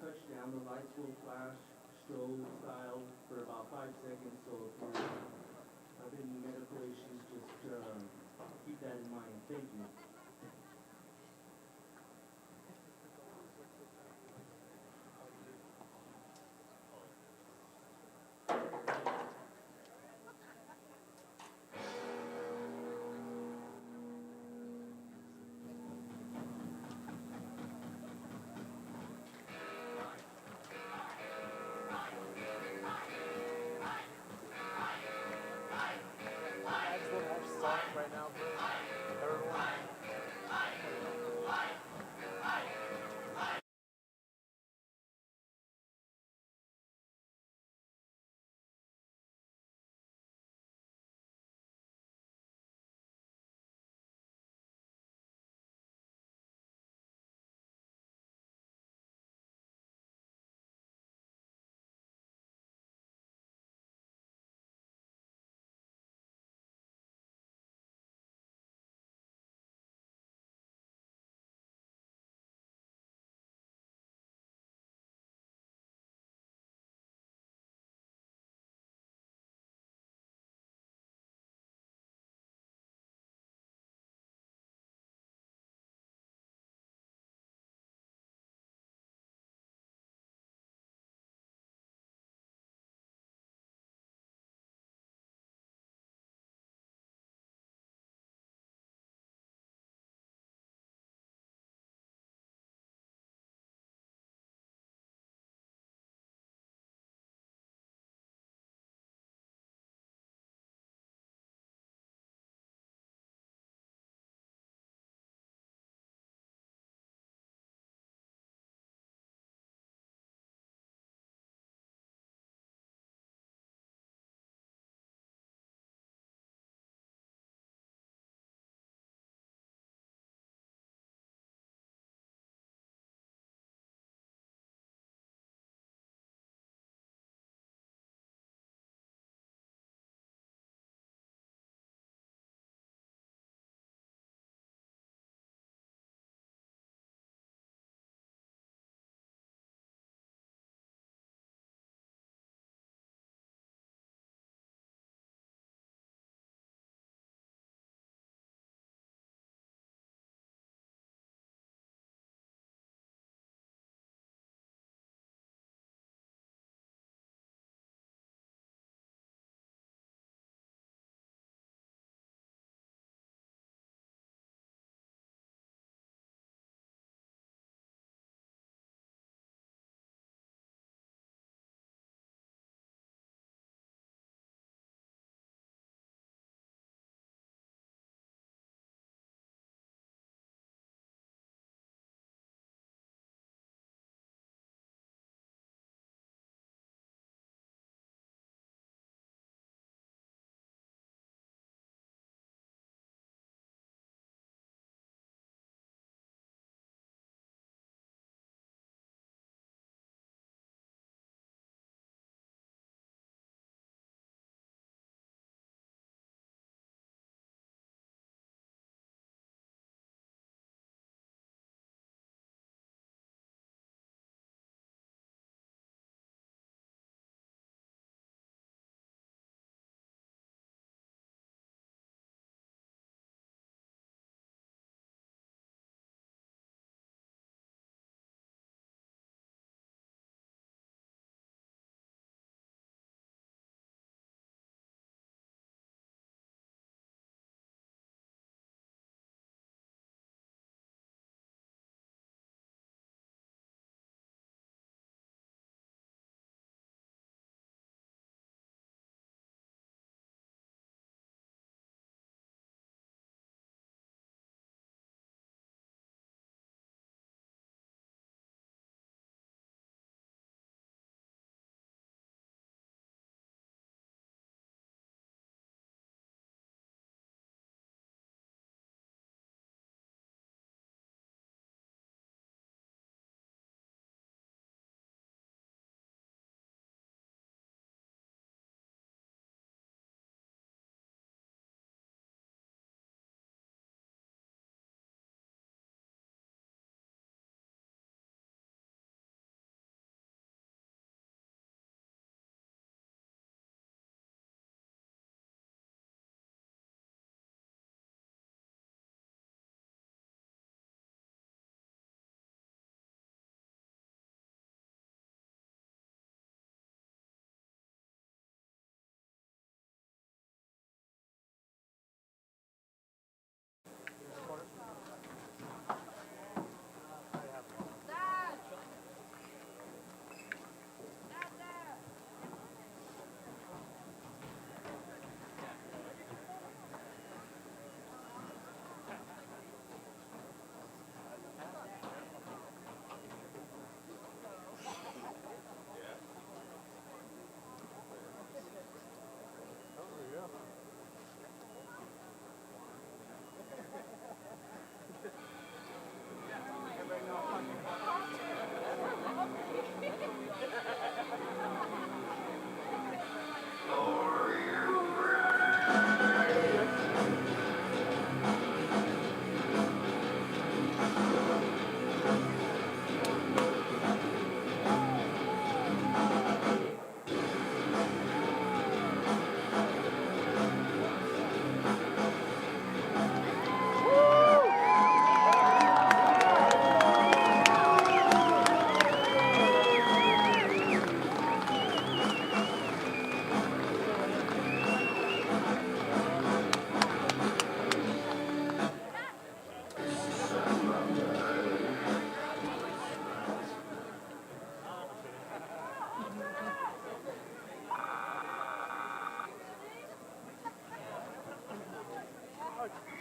touch down, the lights will flash strobe style for about 5 seconds. So if you're having medical issues, just keep that in mind. Thank you.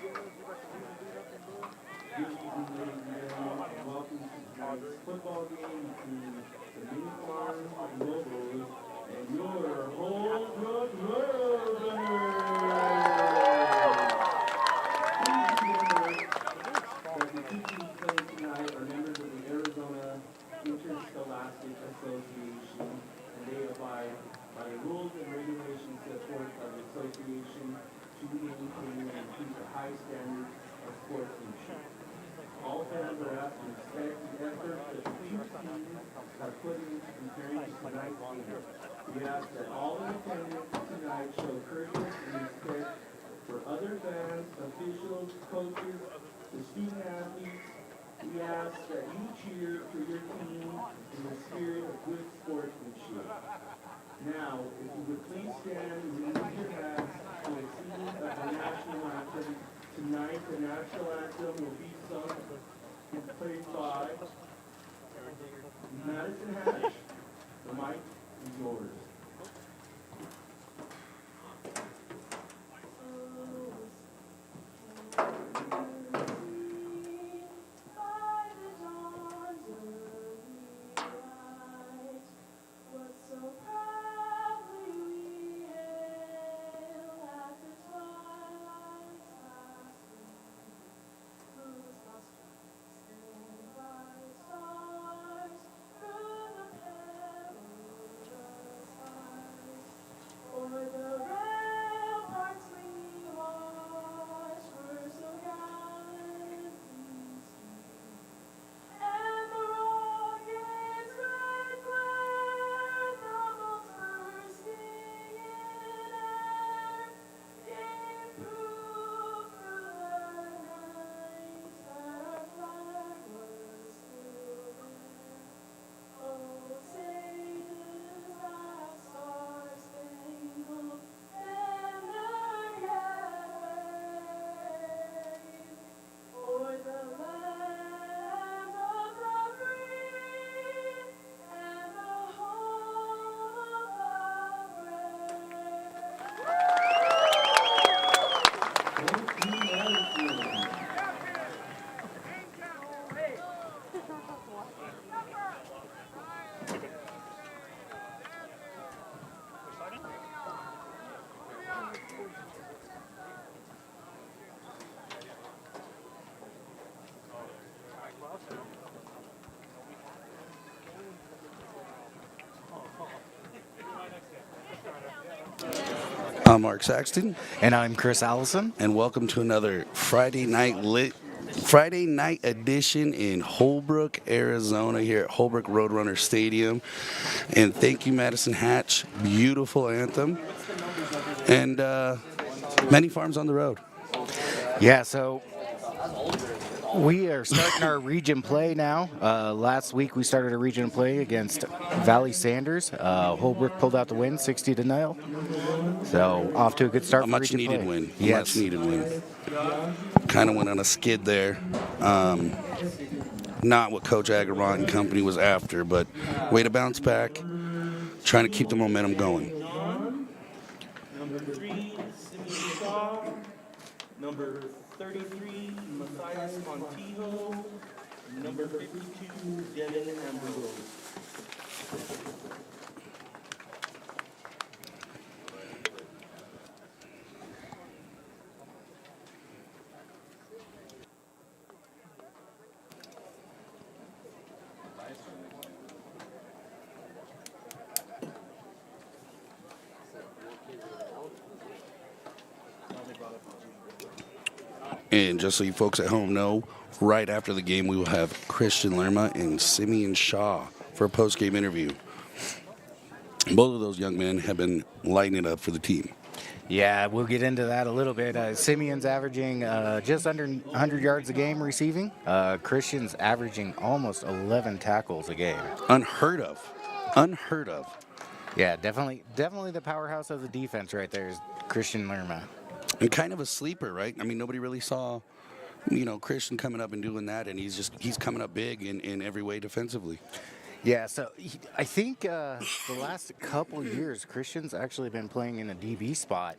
Good evening, ladies and gentlemen, and welcome to tonight's football game between the Mini Farms and Lobos and your Holbrook Roadrunners. Please remember that the two teams playing tonight are members of the Arizona Interscholastic Association, and they abide by the rules and regulations set forth by the association to maintain and keep a high standard of sportsmanship. All fans are asked to respect the effort that the two teams are putting into preparing for tonight's game. We ask that all in attendance tonight show courtesy and respect for other fans, officials, coaches, the student athletes. We ask that you cheer for your team in the spirit of good sportsmanship. Now, if you would please stand and remove your hats to the singing of the national anthem. Tonight, the national anthem will be sung and played by Madison Hatch. The mic is yours. I'm Mark Saxton, And I'm Chris Allison. and welcome to another Friday night edition in Holbrook, Arizona, here at Holbrook Roadrunner Stadium. And thank you, Madison Hatch. Beautiful anthem, and many farms on the road. Yeah, so we are starting our region play now. Last week we started a region play against Valley Sanders. Holbrook pulled out the win, 60-0. So off to a good start. A for much region needed play. win. A Yes. much needed win. Kind of went on a skid there. Not what Coach Agaront and company was after, but way to bounce back, trying to keep the momentum going. Number 3, Simeon Shaw. Number 33, Matthias Montijo. Number 52, Devin Ambrose. And just so you folks at home know, right after the game, we will have Christian Lerma and Simeon Shaw for a post-game interview. Both of those young men have been lighting it up for the team. Yeah, we'll get into that a little bit. Simeon's averaging just under 100 yards a game receiving. Christian's averaging almost 11 tackles a game. Unheard of. Unheard of. Yeah, definitely the powerhouse of the defense right there is Christian Lerma. And kind of a sleeper, right? I mean, nobody really saw, Christian coming up and doing that, and he's coming up big in every way defensively. Yeah, so I think the last couple years, Christian's actually been playing in a DB spot.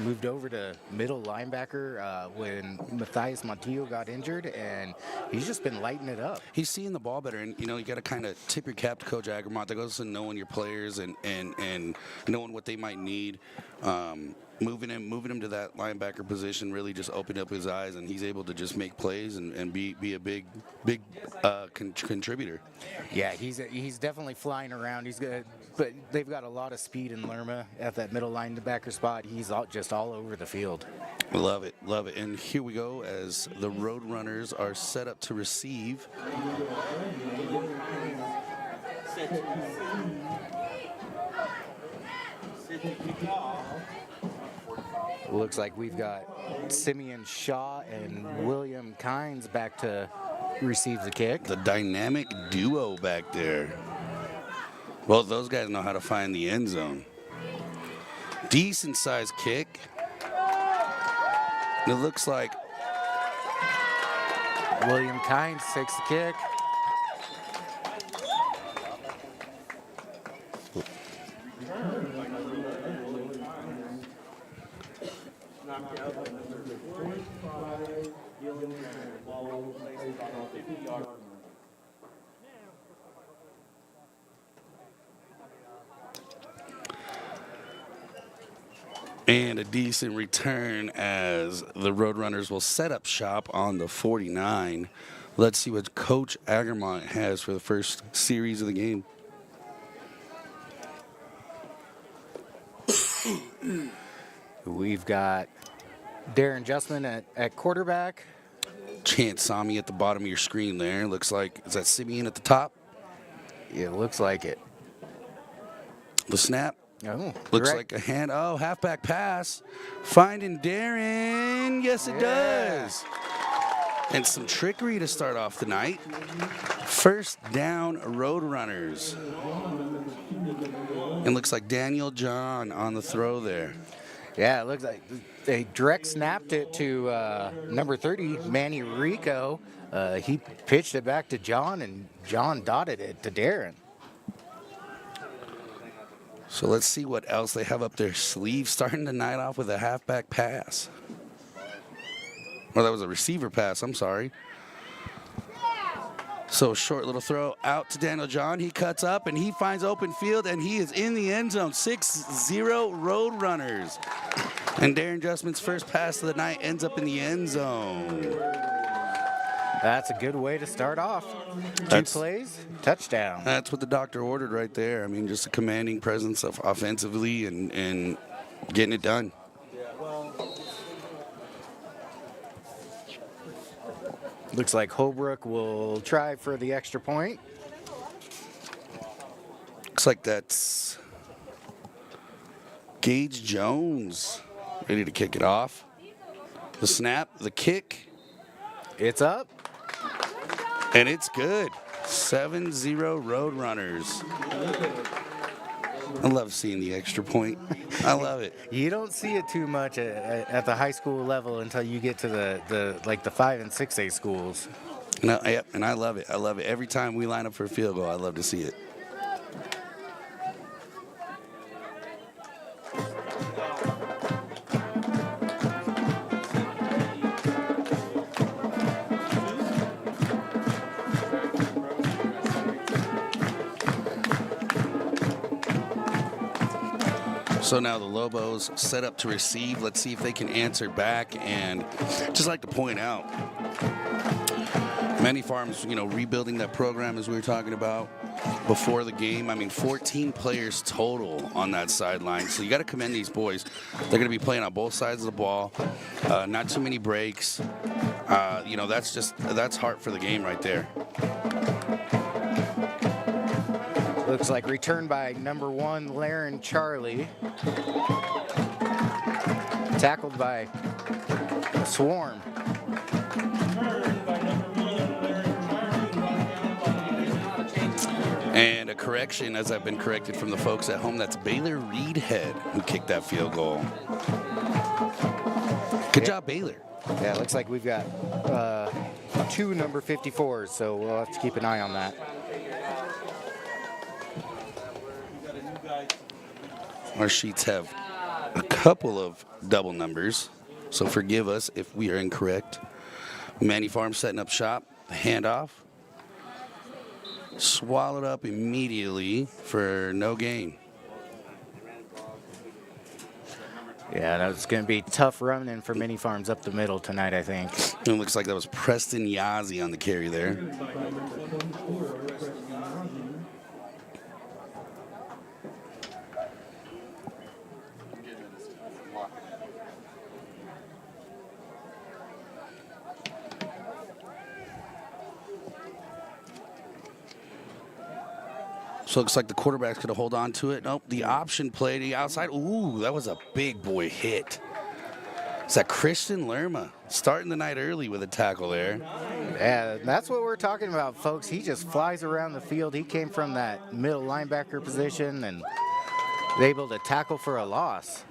Moved over to middle linebacker when Matthias Montillo got injured, and he's just been lighting it up. He's seeing the ball better, and you got to kind of tip your cap to Coach Agramont. That goes to knowing your players and knowing what they might need. Moving him to that linebacker position really just opened up his eyes, and he's able to just make plays and be a big contributor. Yeah, he's definitely flying around. He's good, but they've got a lot of speed in Lerma at that middle linebacker spot. He's just all over the field. Love it. And here we go as the Roadrunners are set up to receive. Looks like we've got Simeon Shaw and William Kynes back to receive the kick. The dynamic duo back there. Both those guys know how to find the end zone. Decent sized kick. It looks like William Kynes takes the kick. and a decent return as the Roadrunners will set up shop on the 49. Let's see what Coach Agramont has for the first series of the game. We've got Darren Justman at quarterback. Chance Sami at the bottom of your screen there. Looks like, is that Simeon at the top? Yeah, it looks like it. The snap. Oh, looks correct. like a hand. Oh, halfback pass. Finding Darren. Yes, it does. And some trickery to start off the night. First down, Roadrunners. And looks like Daniel John on the throw there. Yeah, it looks like they direct snapped it to number 30, Manny Rico. He pitched it back to John, and John dotted it to Darren. So let's see what else they have up their sleeve. Starting the night off with a halfback pass. Well, that was a receiver pass, I'm sorry. So short little throw out to Daniel John. He cuts up and he finds open field and he is in the end zone. 6-0 Roadrunners. And Darren Justman's first pass of the night ends up in the end zone. That's a good way to start off. Two plays, touchdown. That's what the doctor ordered right there. I mean, just a commanding presence of offensively and getting it done. Looks like Holbrook will try for the extra point. Looks like that's Gage Jones ready to kick it off. The snap, the kick. It's up. And it's good. 7-0 Roadrunners. I love seeing the extra point. I love it. You don't see it too much at the high school level until you get to the 5 and 6A schools. And I love it. I love it. Every time we line up for a field goal, I love to see it. So now the Lobos set up to receive. Let's see if they can answer back. And just like to point out, many farms, rebuilding that program as we were talking about before the game. I mean, 14 players total on that sideline. So you got to commend these boys. They're going to be playing on both sides of the ball. Not too many breaks. That's heart for the game right there. Looks like return by number 1, Laren Charlie. Tackled by Swarm. And a correction, as I've been corrected from the folks at home, that's Baylor Reedhead who kicked that field goal. Good job, Baylor. Yeah, it looks like we've got 2 number 54s, so we'll have to keep an eye on that. Our sheets have a couple of double numbers, so forgive us if we are incorrect. Manny Farm setting up shop, handoff. Swallowed up immediately for no gain. Yeah, that's going to be tough running for mini farms up the middle tonight, I think. It looks like that was Preston Yazzie on the carry there. So it looks like the quarterback's going to hold on to it. Nope, the option play to the outside. Ooh, that was a big boy hit. Is that Christian Lerma starting the night early with a tackle there? Yeah, that's what we're talking about, folks. He just flies around the field. He came from that middle linebacker position and was able to tackle for a loss.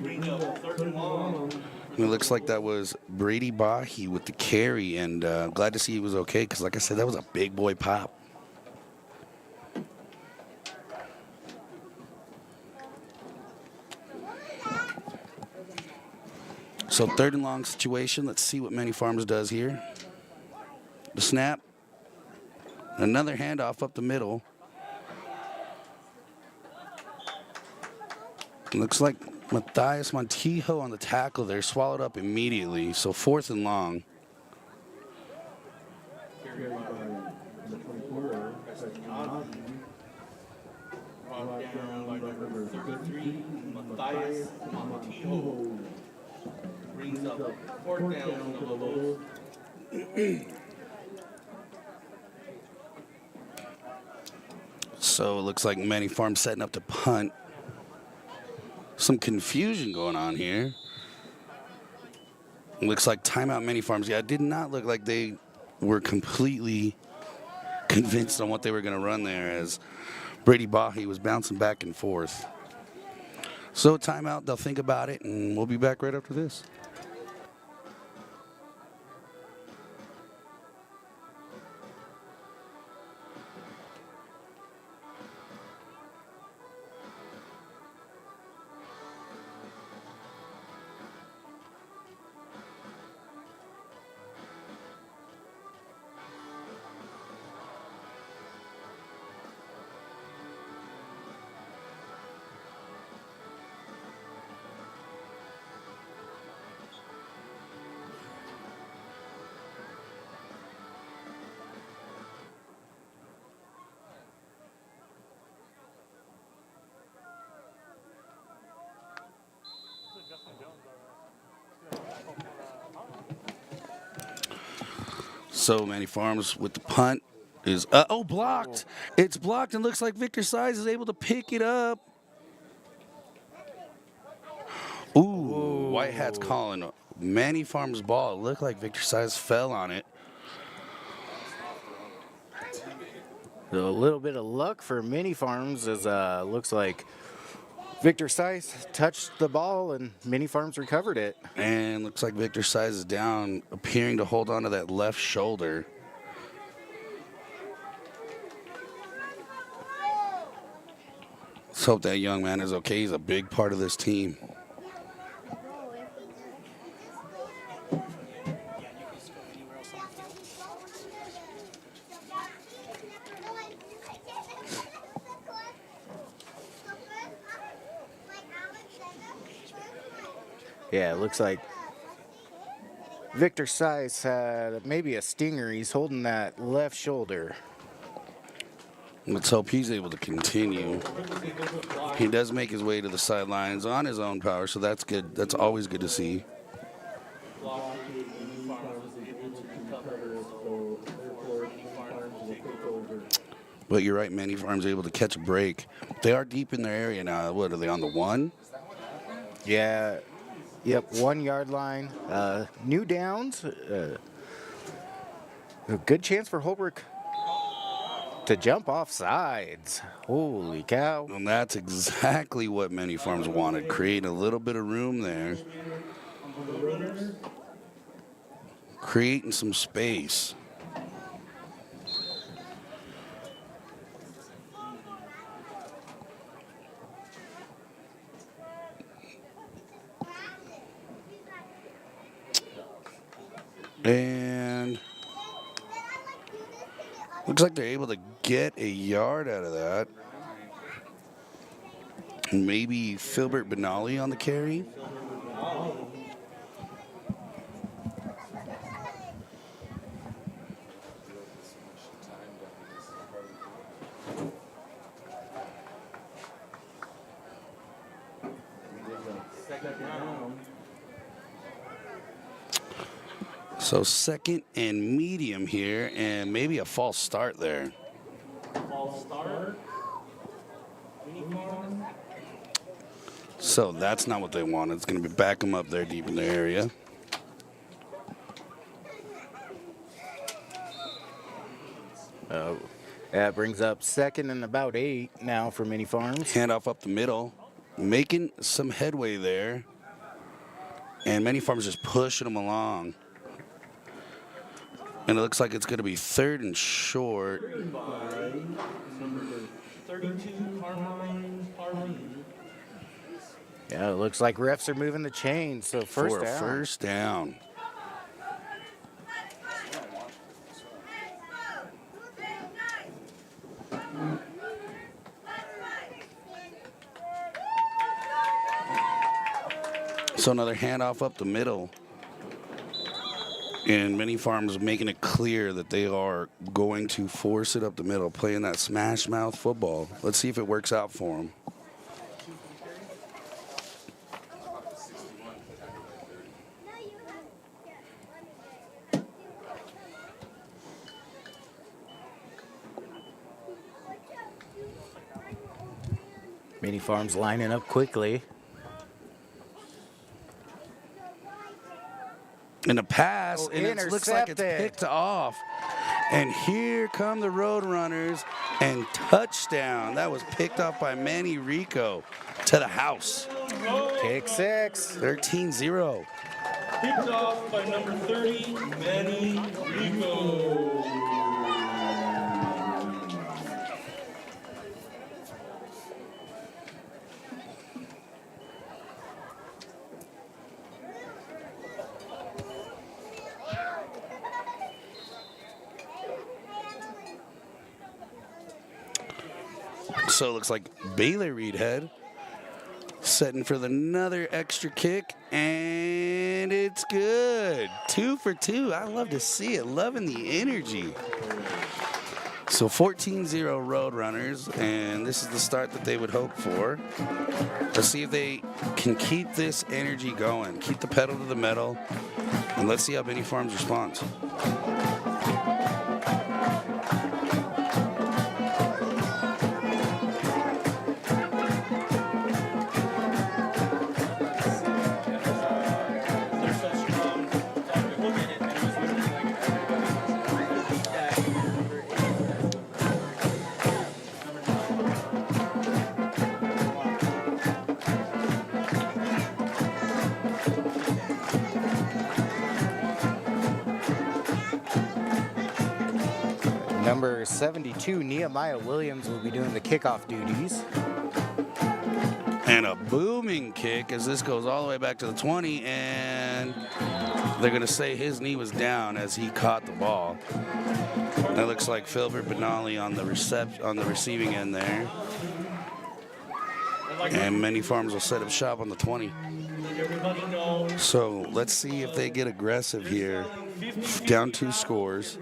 It looks like that was Brady Bahi with the carry, and glad to see he was okay because, like I said, that was a big boy pop. So 3rd and long situation. Let's see what Manny Farms does here. The snap. Another handoff up the middle. Looks like Matthias Montijo on the tackle there, swallowed up immediately. So 4th and long. Matthias Montijo brings up 4th down on the Lobos. So it looks like Manny Farm setting up to punt. Some confusion going on here. It looks like timeout Manny Farms. Yeah, it did not look like they were completely convinced on what they were going to run there as Brady Bahi was bouncing back and forth. So timeout, they'll think about it, and we'll be back right after this. So Manny Farms with the punt is blocked. It's blocked and looks like Victor Size is able to pick it up. Ooh, White Hat's calling Manny Farms ball. It looked like Victor Size fell on it. A little bit of luck for mini farms as looks like Victor Size touched the ball and Mini Farms recovered it. And looks like Victor Size is down, appearing to hold on to that left shoulder. Let's hope that young man is okay. He's a big part of this team. Yeah, it looks like Victor Size had maybe a stinger. He's holding that left shoulder. Let's hope he's able to continue. He does make his way to the sidelines on his own power, so that's good. That's always good to see. But you're right, Manny Farms able to catch a break. They are deep in their area now. What, are they on the 1? Yeah. Yep, 1 yard line. New downs. A good chance for Holbrook to jump off sides. Holy cow. And that's exactly what Manny Farms wanted, create a little bit of room there. Creating some space. And looks like they're able to get a yard out of that. Maybe Filbert Benali on the carry. So second and medium here, and maybe a false start there. False start. So that's not what they wanted. It's going to be back them up there deep in the area. Oh, that brings up second and about 8 now for Mini Farms. Handoff up the middle, making some headway there. And Many Farms just pushing them along. And it looks like it's going to be third and short. 32, Carmine. Yeah, it looks like refs are moving the chains. So first for a down. first down. So another handoff up the middle. And Many Farms making it clear that they are going to force it up the middle, playing that smash mouth football. Let's see if it works out for them. Mini Farms lining up quickly. In a pass, Oh, and it looks like it's intercepted. picked off. And here come the Roadrunners, and touchdown. That was picked off by Manny Rico to the house. Kick 6. 13-0. Picked off by number 30, Manny Rico. So it looks like Baylor Reedhead setting for another extra kick, and it's good. 2 for 2. I love to see it. Loving the energy. So 14-0 Roadrunners, and this is the start that they would hope for. Let's see if they can keep this energy going, keep the pedal to the metal, and let's see how Many Farms responds. Number 72, Nehemiah Williams, will be doing the kickoff duties. And a booming kick as this goes all the way back to the 20, and they're going to say his knee was down as he caught the ball. That looks like Filbert Benali on the receiving end there. And Many Farms will set up shop on the 20. So let's see if they get aggressive here. Down 2 scores.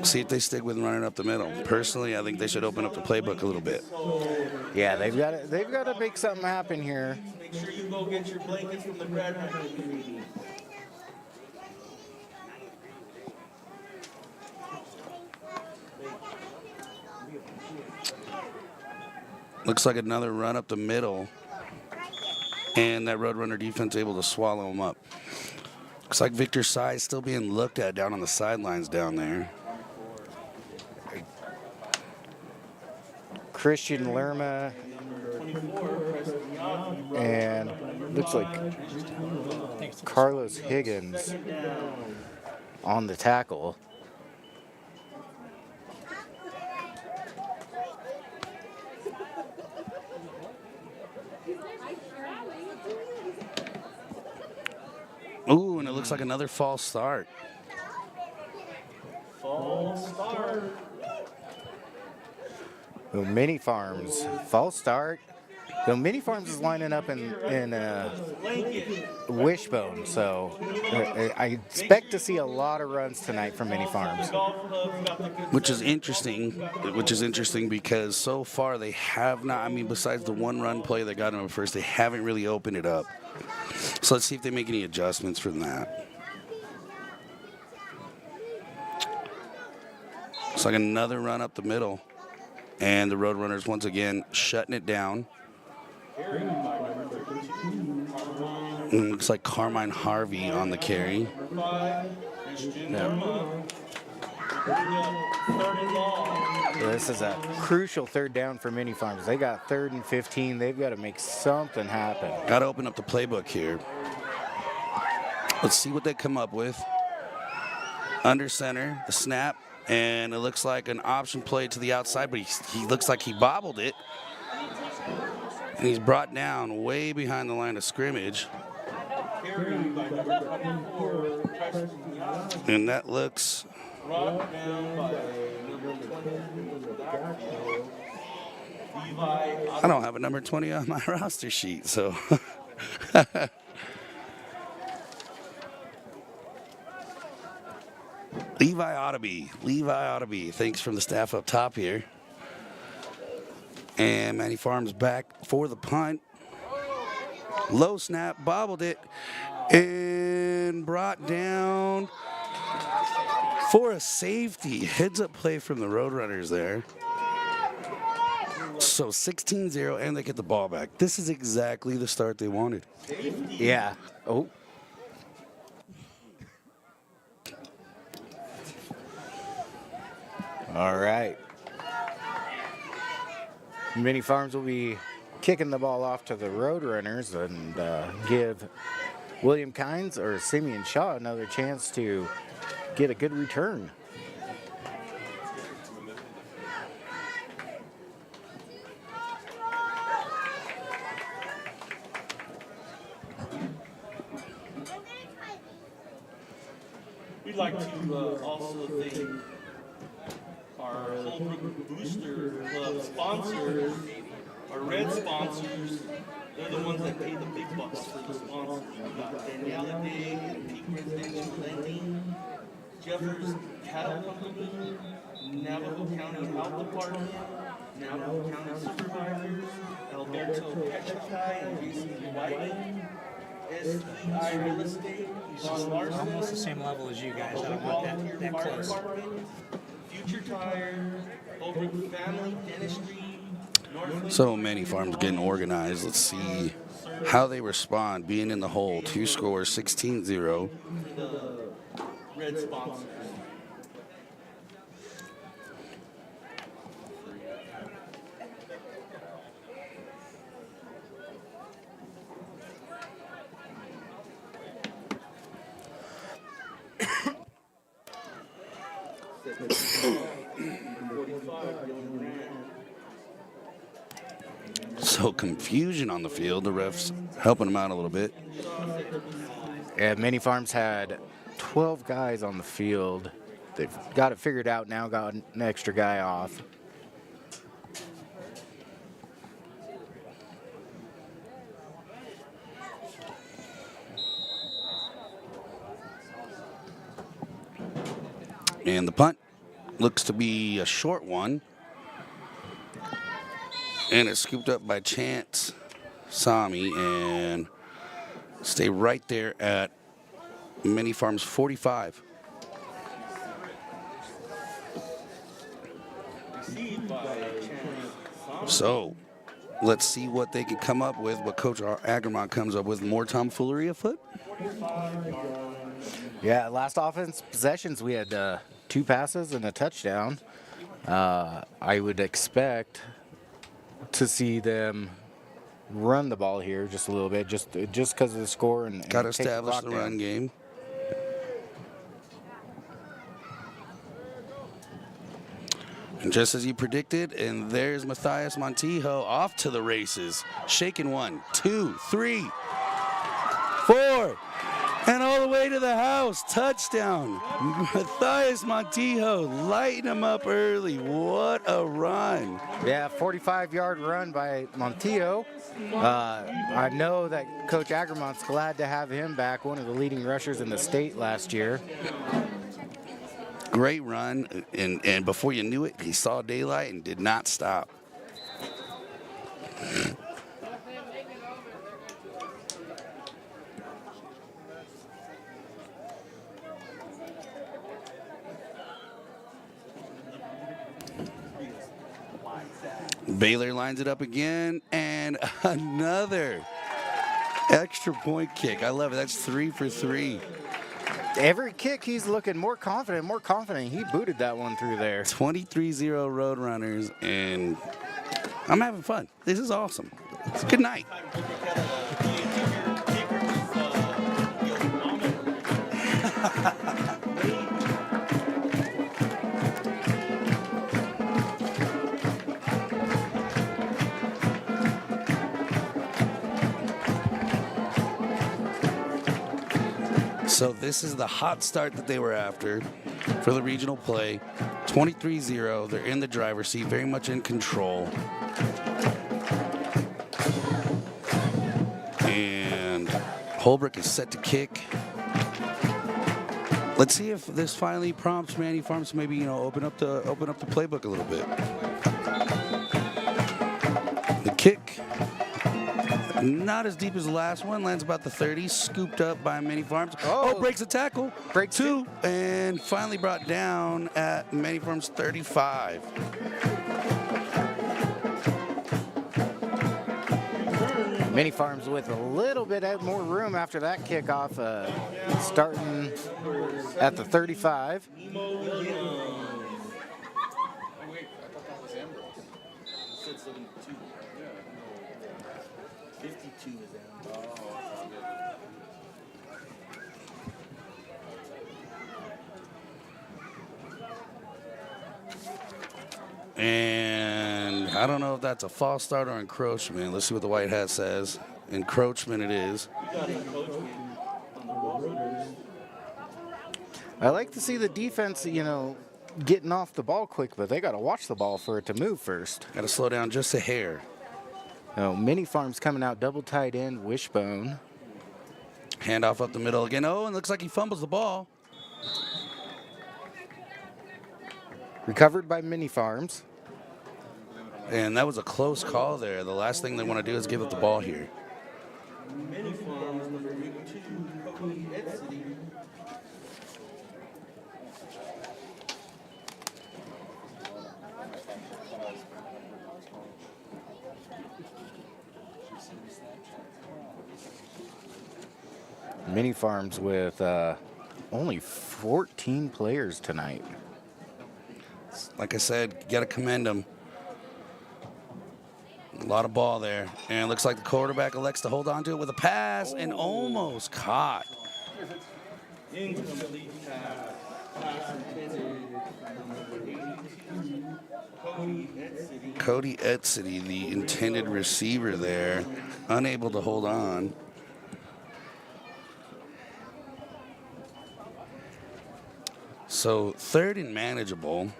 See if they stick with running up the middle. Personally, I think they should open up the playbook a little bit. Yeah, they've got to make something happen here. Make sure you go get your blankets from the graduate committee. Looks like another run up the middle. And that Roadrunner defense able to swallow him up. Looks like Victor Sy is still being looked at down on the sidelines down there. Christian Lerma and looks like Carlos Higgins on the tackle. Ooh, and it looks like another false start. False start. The Mini Farms, false start. The Mini Farms is lining up in Wishbone, so I expect to see a lot of runs tonight from Mini Farms. Which is interesting because so far they have not, I mean, besides the one run play they got in first, they haven't really opened it up. So let's see if they make any adjustments from that. It's like another run up the middle. And the Roadrunners once again shutting it down. And it looks like Carmine Harvey on the carry. This is a crucial third down for Mini Farms. They got 3rd and 15. They've got to make something happen. Got to open up the playbook here. Let's see what they come up with. Under center, the snap, and it looks like an option play to the outside, but he looks like he bobbled it. And he's brought down way behind the line of scrimmage. And that looks... I don't have a number 20 on my roster sheet, so... Levi Otterby. Thanks from the staff up top here. And Manny Farms back for the punt. Low snap, bobbled it, and brought down for a safety. Heads up play from the Roadrunners there. So 16-0, and they get the ball back. This is exactly the start they wanted. Yeah. Oh. All right. Mini Farms will be kicking the ball off to the Roadrunners and give William Kynes or Simeon Shaw another chance to get a good return. We'd like to also thank our Holbrook Booster Club sponsors, our red sponsors. They're the ones that pay the big bucks for the sponsors. We've got Daniela Day and Peak Residential Lending, Jeffers Cattle Company, Navajo County Health Department, Navajo County Supervisors, Alberto Pechakai and Jason Whiting, SEI Real Estate, Sean Larson. Almost the same level as you guys. I don't want that close. Future Tire, Holbrook Family Dentistry. So many farms getting organized. Let's see how they respond. Being in the hole, 2 scores, 16-0. The red sponsors. So confusion on the field. The refs helping them out a little bit. Yeah, Mini Farms had 12 guys on the field. They've got it figured out now, got an extra guy off. And the punt looks to be a short one. And it's scooped up by Chance Sami and stay right there at Mini Farms 45. So let's see what they can come up with, what Coach Agermont comes up with. More tomfoolery afoot? Yeah, last offense possessions, we had 2 passes and a touchdown. I would expect to see them run the ball here just a little bit, just because of the score and got to take the establish clock the down. run game. And just as you predicted, and there's Matthias Montijo off to the races. Shaking 1, 2, 3, 4, and all all the way to the house. Touchdown. Matthias Montijo lighting him up early. What a run. Yeah, 45-yard run by Montillo. I know that Coach Agramont's glad to have him back, one of the leading rushers in the state last year. Great run, and before you knew it, he saw daylight and did not stop. Baylor lines it up again, and another extra point kick. I love it. That's 3 for 3. Every kick, he's looking more confident. He booted that one through there. 23-0 Roadrunners, and I'm having fun. This is awesome. It's a good night. So this is the hot start that they were after for the regional play. 23-0. They're in the driver's seat, very much in control. And Holbrook is set to kick. Let's see if this finally prompts Manny Farms to maybe, open up the playbook a little bit. The kick. Not as deep as the last one. Lands about the 30. Scooped up by Manny Farms. Oh, breaks a tackle. Breaks two. And finally brought down at Manny Farms 35. Mini Farms with a little bit more room after that kickoff, starting at the 35. And I don't know if that's a false start or encroachment. Let's see what the white hat says. Encroachment it is. I like to see the defense, getting off the ball quick, but they got to watch the ball for it to move first. Got to slow down just a hair. Mini Farms coming out double tight end, wishbone. Handoff up the middle again. Oh, and looks like he fumbles the ball. Recovered by Mini Farms. And that was a close call there. The last thing they want to do is give up the ball here. Many Farms, number 82, Cody Edsity. Mini Farms with only 14 players tonight. Like I said, you got to commend them. A lot of ball there. And it looks like the quarterback elects to hold on to it with a pass and almost caught. Incomplete pass. Pass intended. Cody Edsity, the intended receiver there, unable to hold on. So 3rd and manageable.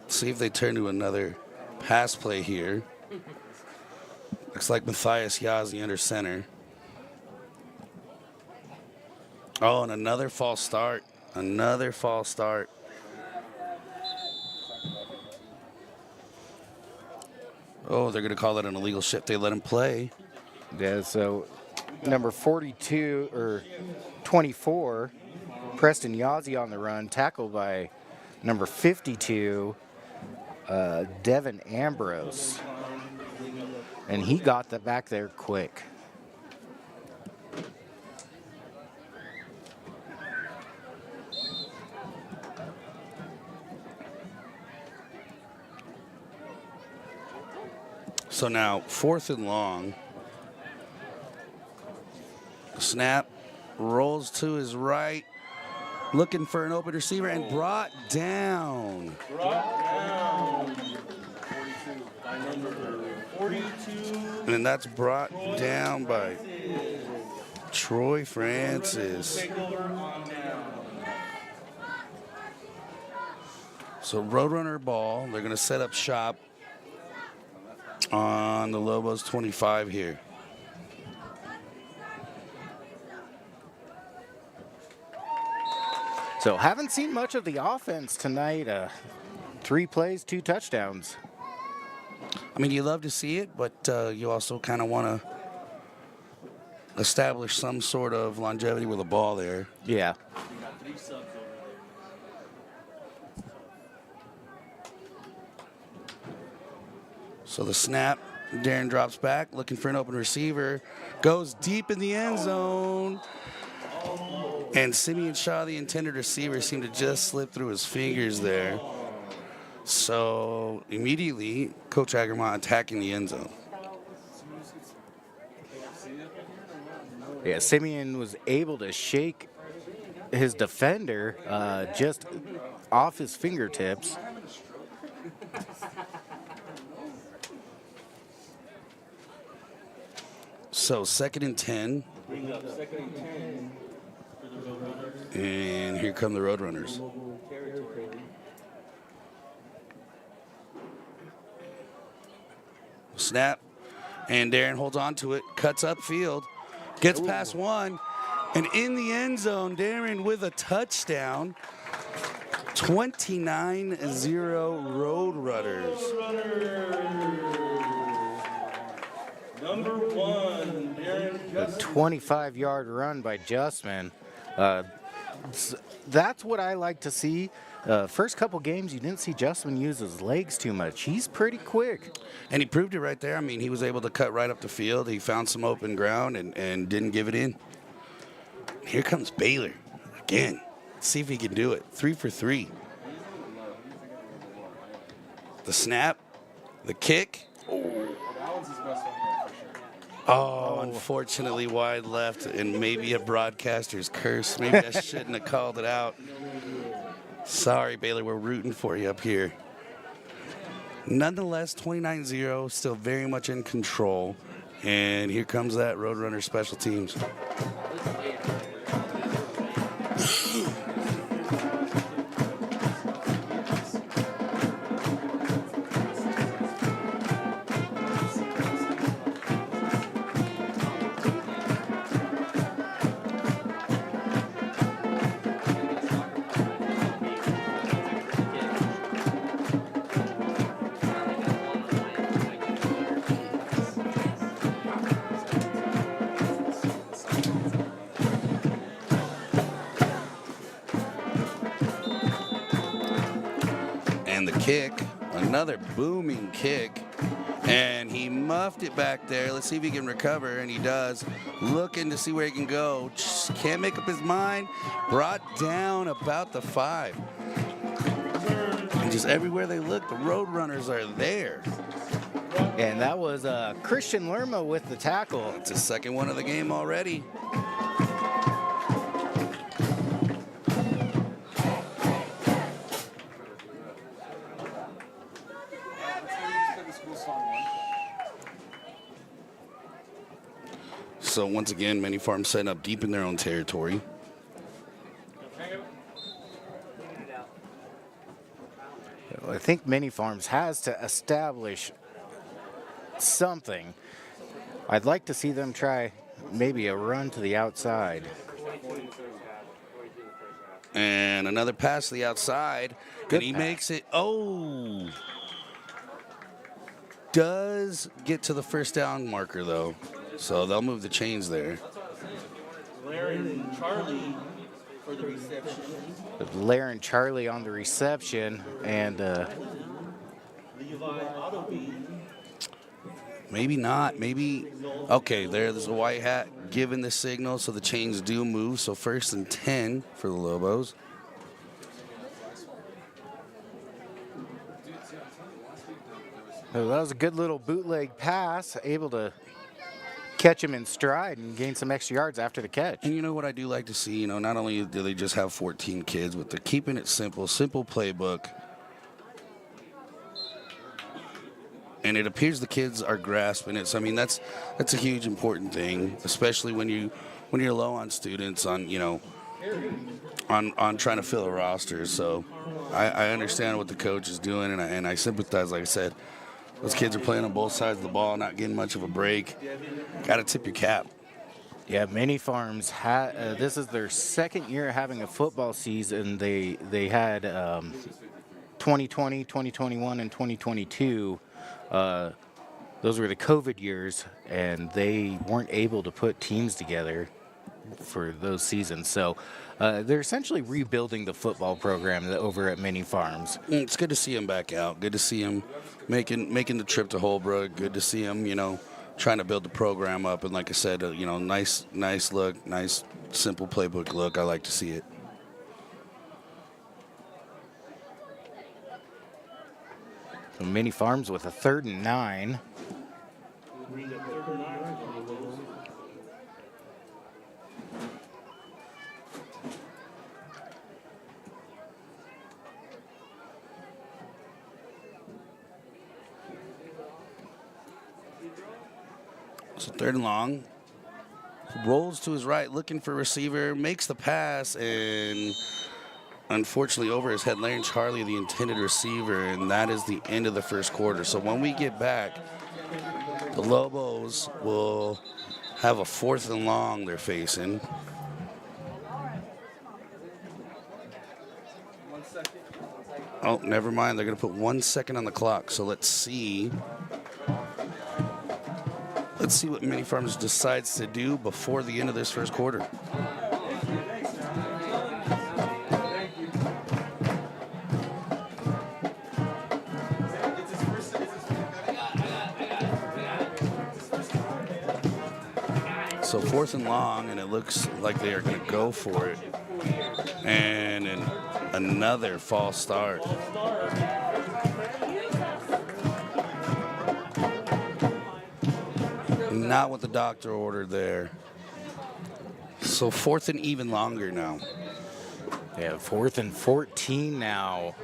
See if they turn to another pass play here. Looks like Matthias Yazzie under center. Oh, and another false start. Another false start. Oh, they're going to call it an illegal shift. They let him play. Yeah, so number 42 or 24, Preston Yazzie on the run, tackled by number 52, Devin Ambrose. And he got the back there quick. So now 4th and long. Snap, rolls to his right, looking for an open receiver and brought down. By number 42. And that's brought down by Troy Francis. Take over on down. So Roadrunner ball. They're going to set up shop on the Lobos 25 here. So haven't seen much of the offense tonight. 3 plays, 2 touchdowns. I mean, you love to see it, but you also kind of want to establish some sort of longevity with the ball there. Yeah. So the snap, Darren drops back, looking for an open receiver, goes deep in the end zone. And Simeon Shaw, the intended receiver, seemed to just slip through his fingers there. So immediately, Coach Agermont attacking the end zone. Yeah, Simeon was able to shake his defender just off his fingertips. So 2nd and 10. Bring up 2nd and 10 for the Roadrunners. And here come the Roadrunners. Snap. And Darren holds on to it, cuts upfield, gets past one, and in the end zone, Darren with a touchdown. 29-0 Roadrunners. Number 1, Darren A 25-yard run by Justman. That's what I like to see. First couple games, you didn't see Justman use his legs too much. He's pretty quick. And he proved it right there. I mean, he was able to cut right up the field. He found some open ground and didn't give it in. Here comes Baylor again. Let's see if he can do it. 3 for 3. The snap, the kick. Oh, unfortunately wide left, and maybe a broadcaster's curse. Maybe I shouldn't have called it out. Sorry, Baylor, we're rooting for you up here. Nonetheless, 29-0, still very much in control. And here comes that Roadrunner special teams. And the kick, another booming kick, and he muffed it back there. Let's see if he can recover, and he does. Looking to see where he can go. Just can't make up his mind. Brought down about the 5. And just everywhere they look, the Roadrunners are there. And that was Christian Lerma with the tackle. It's his second one of the game already. So once again, many farms setting up deep in their own territory. I think Many Farms has to establish something. I'd like to see them try maybe a run to the outside. And another pass to the outside. Good and he pass. makes it. Oh. Does get to the first down marker, though. So they'll move the chains there. Laren and Charlie for the reception. Laren Charlie on the reception, and Levi Ottoby. Maybe not. Maybe. Okay, there's a white hat giving the signal, so the chains do move. So 1st and 10 for the Lobos. that was a good little bootleg pass, able to catch him in stride and gain some extra yards after the catch. And you know what I do like to see? You know, not only do they just have 14 kids, but they're keeping it simple playbook. And it appears the kids are grasping it. So, I mean, that's a huge important thing, especially when you when you're low on students, on on trying to fill a roster. So I understand what the coach is doing, and I sympathize. Like I said, those kids are playing on both sides of the ball, not getting much of a break. Got to tip your cap. Yeah, many farms this is their second year having a football season. They had 2020, 2021, and 2022. Those were the COVID years, and they weren't able to put teams together for those seasons. So they're essentially rebuilding the football program over at many farms. It's good to see him back out. Good to see him making the trip to Holbrook. Good to see him, trying to build the program up. And like I said, nice look, nice simple playbook look. I like to see it. So many farms with a 3rd and 9. So 3rd and long. Rolls to his right, looking for a receiver, makes the pass, and unfortunately over his head, Larry Charlie, the intended receiver, and that is the end of the first quarter. So when we get back, the Lobos will have a 4th and long they're facing. Oh, never mind. They're going to put 1 second on the clock. So let's see. Let's see what Mini Farms decides to do before the end of this first quarter. So 4th and long, and it looks like they are going to go for it. And another false start. Not what the doctor ordered there. So 4th and even longer now. Yeah, 4th and 14 now.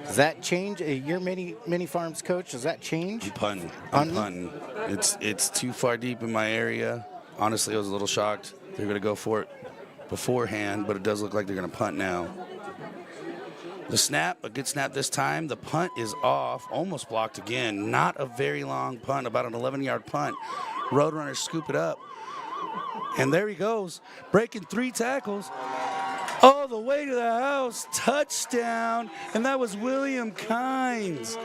Does that change? Your mini farms coach, does that change? I'm punting. It's too far deep in my area. Honestly, I was a little shocked. They're going to go for it beforehand, but it does look like they're going to punt now. The snap, a good snap this time. The punt is off, almost blocked again. Not a very long punt, about an 11-yard punt. Roadrunners scoop it up. And there he goes, breaking 3 tackles. All the way to the house, touchdown, and that was William Kynes.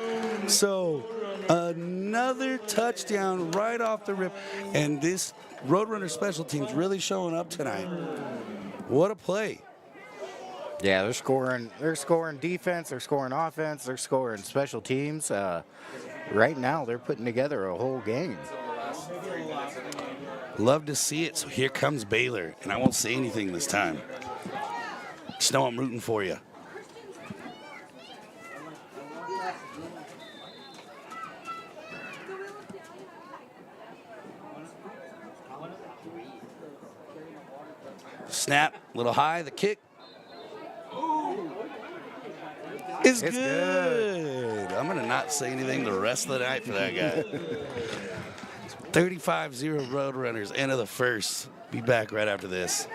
So another touchdown right off the rip, and this Roadrunner special team's really showing up tonight. What a play. Yeah, they're scoring defense, they're scoring offense, they're scoring special teams. Right now, they're putting together a whole game. Love to see it. So here comes Baylor, and I won't say anything this time. Just know I'm rooting for you. Snap, a little high, the kick. It's good. I'm going to not say anything the rest of the night for that guy. 35-0 Roadrunners, end of the first. Be back right after this.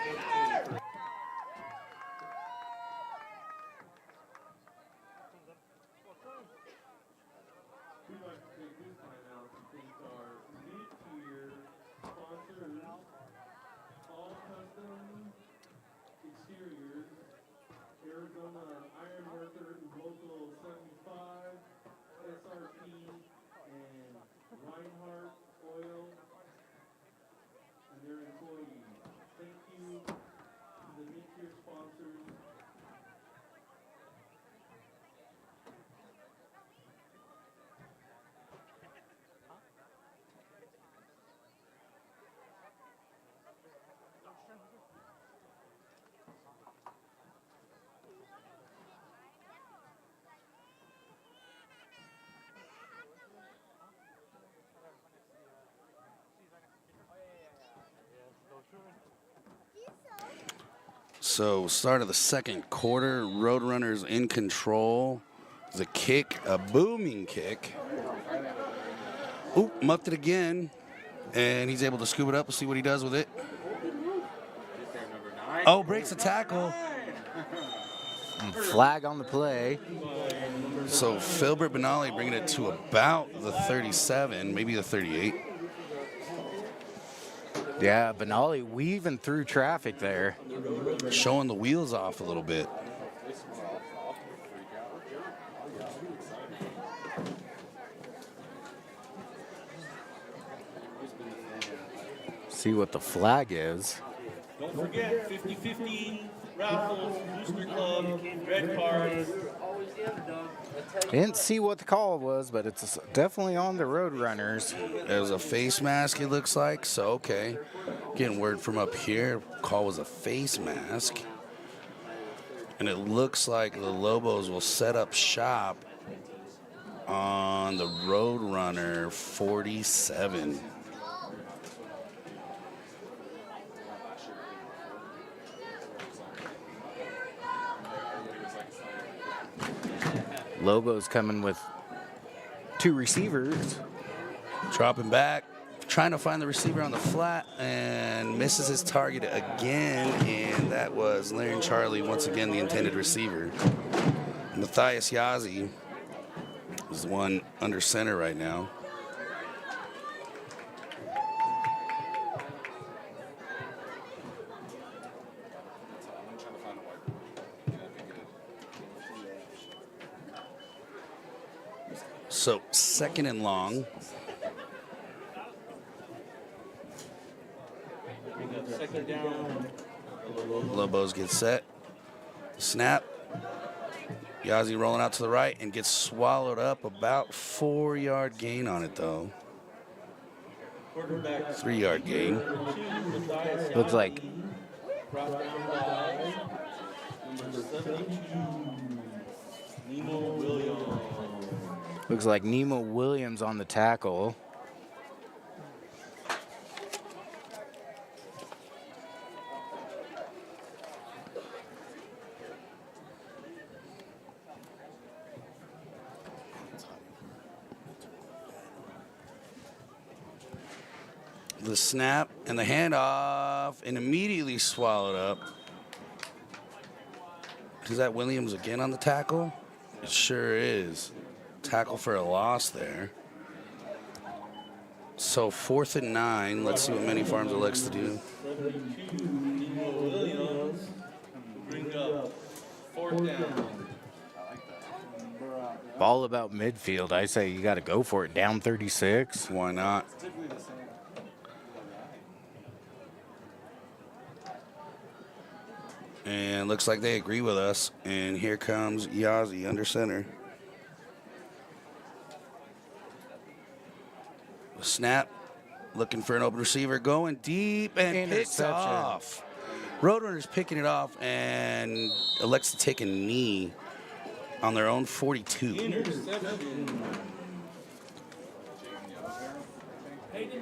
So start of the second quarter, Roadrunners in control. The kick, a booming kick. Oop, muffed it again. And he's able to scoop it up. We'll see what he does with it. Oh, breaks the tackle. And flag on the play. So Filbert Benali bringing it to about the 37, maybe the 38. Yeah, Benali weaving through traffic there. Showing the wheels off a little bit. See what the flag is. Don't forget, 50-50 raffles, booster club, red cards. Didn't see what the call was, but it's definitely on the Roadrunners. There's a face mask, it looks like. So, okay. Getting word from up here. Call was a face mask. And it looks like the Lobos will set up shop on the Roadrunner 47. Lobos coming with 2 receivers. Dropping back, trying to find the receiver on the flat, and misses his target again, and that was Larry Charlie, once again the intended receiver. Matthias Yazzie is the one under center right now. So, second and long. Second down. Lobos get set. Snap. Yazzie rolling out to the right and gets swallowed up. About 4-yard gain on it, though. 3-yard gain. Looks like Brought down by number 72, Nemo Williams. Nemo Williams on the tackle. The snap and the handoff, and immediately swallowed up. Is that Williams again on the tackle? It sure is. Tackle for a loss there. So 4th and 9. Let's see what Many Farms elects to do. 72, Nemo Williams. Bring up 4th down. Ball about midfield. I say you got to go for it. Down 36. Why not? And looks like they agree with us. And here comes Yazzie under center. Snap, looking for an open receiver, going deep and picked off. Roadrunner's picking it off and elects to take a knee on their own 42. Interception.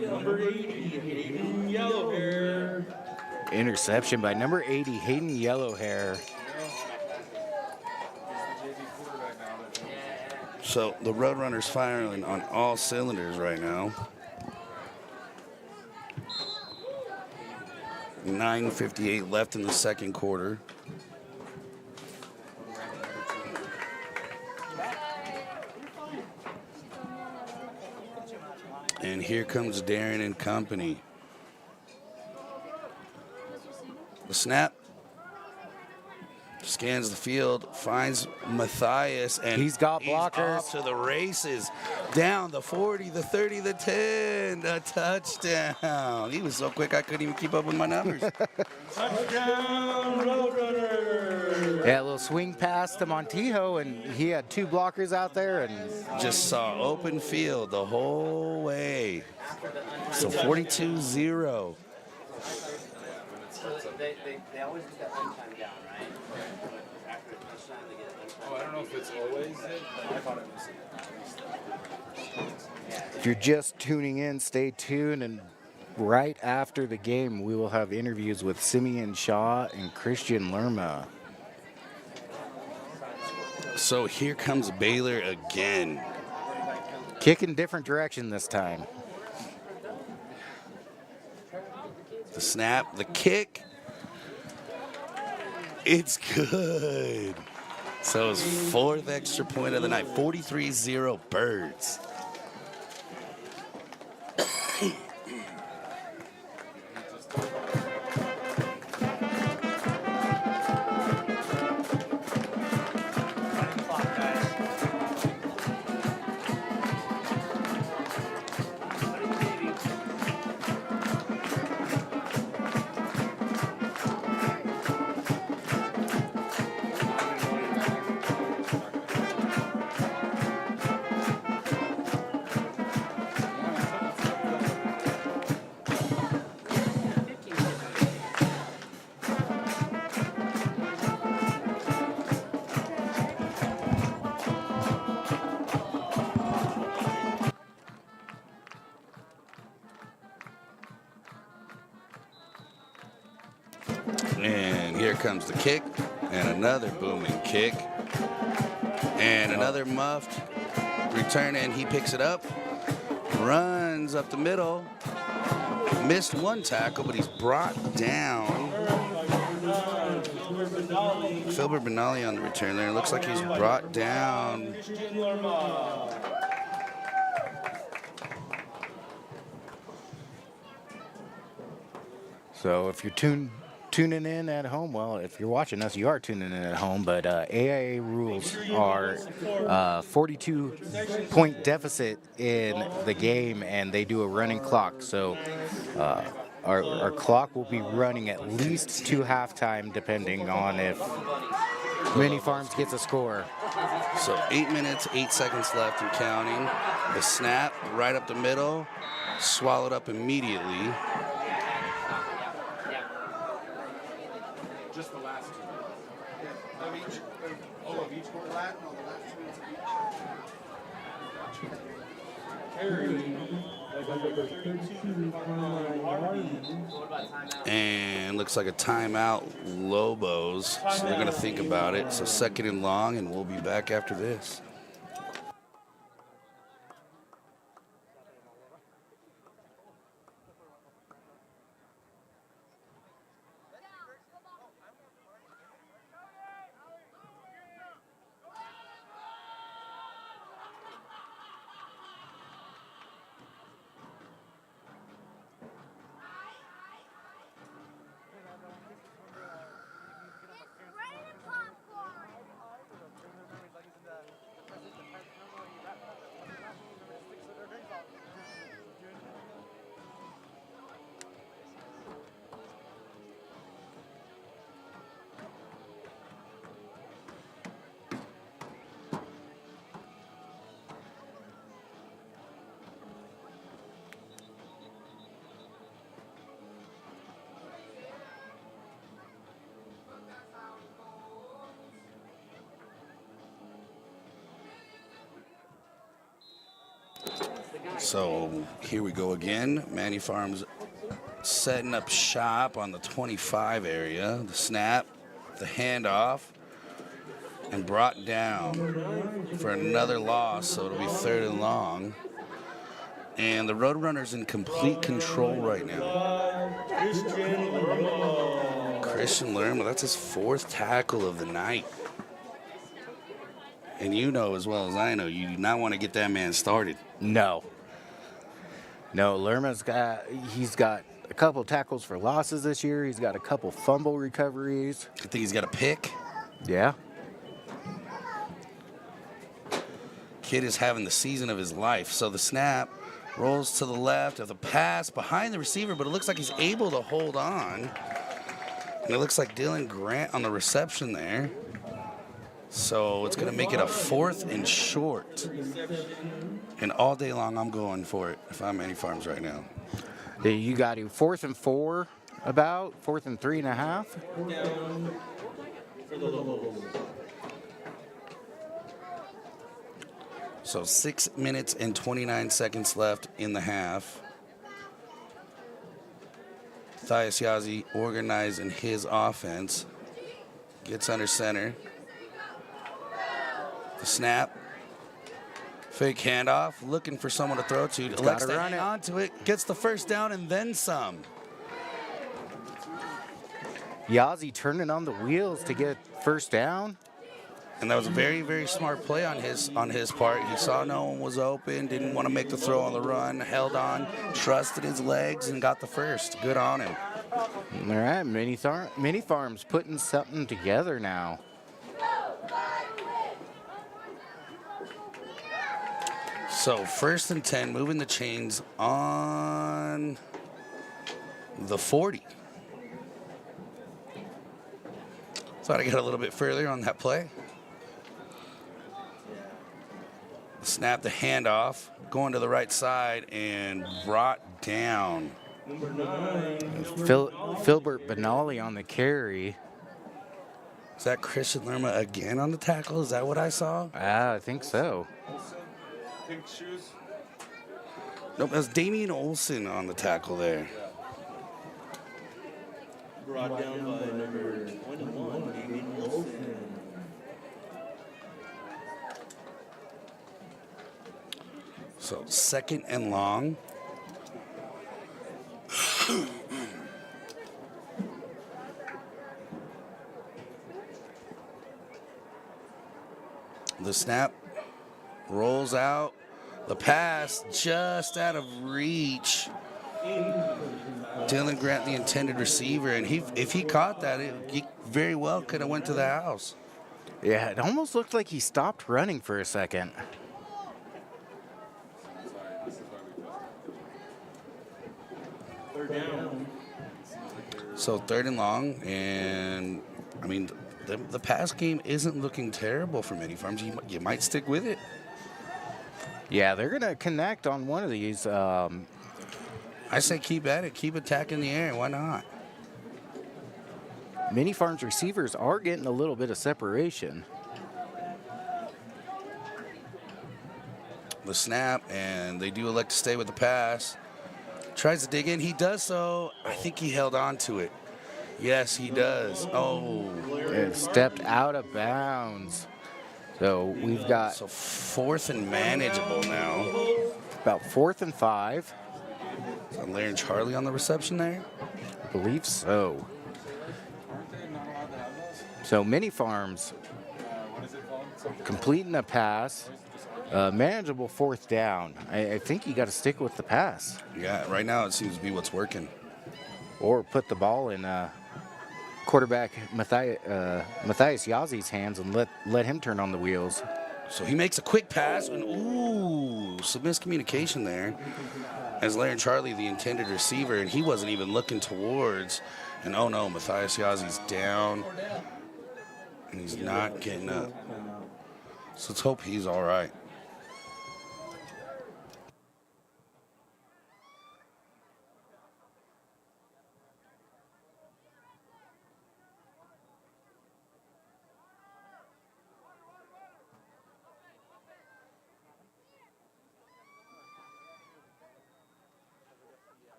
Number 80, Hayden Yellowhair. Interception by number 80, Hayden Yellowhair. So the Roadrunners firing on all cylinders right now. 9:58 left in the second quarter. And here comes Darren and company. The snap. Scans the field, finds Matthias, and He's got blockers. Off to the races. Down the 40, the 30, the 10, a touchdown. He was so quick I couldn't even keep up with my numbers. Touchdown, Roadrunner. Yeah, a little swing pass to Montijo, and he had 2 blockers out there, and Just saw open field the whole way. So 42-0. They always get that one time down, right? After a touchdown, they get one time. Oh, I don't know if it's always it, but I thought it was. if you're just tuning in, stay tuned, and right after the game, we will have interviews with Simeon Shaw and Christian Lerma. So here comes Baylor again. Kicking different direction this time. The snap, the kick. It's good. So his 4th extra point of the night. 43-0 Birds. Running clock, guys. And here comes the kick, and another booming kick, and another muffed return, and he picks it up, runs up the middle, missed one tackle, but he's brought down. Filbert Benali on the return there. It looks like he's brought down. So if you're tuning in at home, well, if you're watching us, you are tuning in at home, but AIA rules are 42-point deficit in the game, and they do a running clock. So our clock will be running at least to halftime, depending on if Mini Farms gets a score. So 8 minutes, 8 seconds left and counting. The snap right up the middle, swallowed up immediately. Just the last two. Of each? Oh, of each quarter? The last 2 minutes And looks like a timeout, Lobos. So they're going to think about it. So 2nd and long, and we'll be back after this. So here we go again. Manny Farms setting up shop on the 25 area. The snap, the handoff, and brought down for another loss. So it'll be 3rd and long. And the Roadrunner's in complete control right now. Christian Lerma, that's his 4th tackle of the night. And you know as well as I know, you do not want to get that man started. No, Lerma's he's got a couple tackles for losses this year. He's got a couple fumble recoveries. I think he's got a pick. Yeah. Kid is having the season of his life. So the snap rolls to the left of the pass behind the receiver, but it looks like he's able to hold on. And it looks like Dylan Grant on the reception there. So it's going to make it a 4th and short. And all day long, I'm going for it if I'm Manny Farms right now. You got to 4th and 4, about 4th and 3.5. So 6 minutes and 29 seconds left in the half. Thias Yazzie organizing his offense. Gets under center. The snap. Fake handoff. Looking for someone to throw to. Elects to hang on to it. Gets the 1st down and then some. Yazzie turning on the wheels to get first down. And that was a very, very smart play on his part. He saw no one was open, didn't want to make the throw on the run, held on, trusted his legs, and got the first. Good on him. All right, Mini Farms putting something together now. So 1st and 10, moving the chains on the 40. Thought I got a little bit further on that play. Snap the handoff, going to the right side, and brought down. Number 9. Filbert Benali on the carry. Is that Christian Lerma again on the tackle? Is that what I saw? I think so. Pink shoes. Nope, that's Damian Olsen on the tackle there. Brought down by number 21, David Wilson. So 2nd and long. The snap rolls out. The pass just out of reach. Dylan Grant, the intended receiver, and if he caught that, he very well could have went to the house. Yeah, it almost looked like he stopped running for a second. Third down. So 3rd and long, and I mean, the pass game isn't looking terrible for Mini Farms. You might stick with it. Yeah, they're going to connect on one of these. I say keep at it. Keep attacking the air. Why not? Mini Farms receivers are getting a little bit of separation. The snap, and they do elect to stay with the pass. Tries to dig in. He does so. I think he held on to it. Yes, he does. Oh. It stepped out of bounds. So we've got So 4th and manageable now. about 4th and 5. Is that Larry and Charlie on the reception there? I believe so. So Mini Farms completing a pass. Manageable 4th down. I think you got to stick with the pass. Yeah, right now it seems to be what's working. Or put the ball in quarterback Matthias Yazzie's hands and let him turn on the wheels. So he makes a quick pass, and ooh, some miscommunication there. As Larry and Charlie, the intended receiver, and he wasn't even looking towards. And oh no, Matthias Yazzie's down, and he's not getting up. So let's hope he's all right.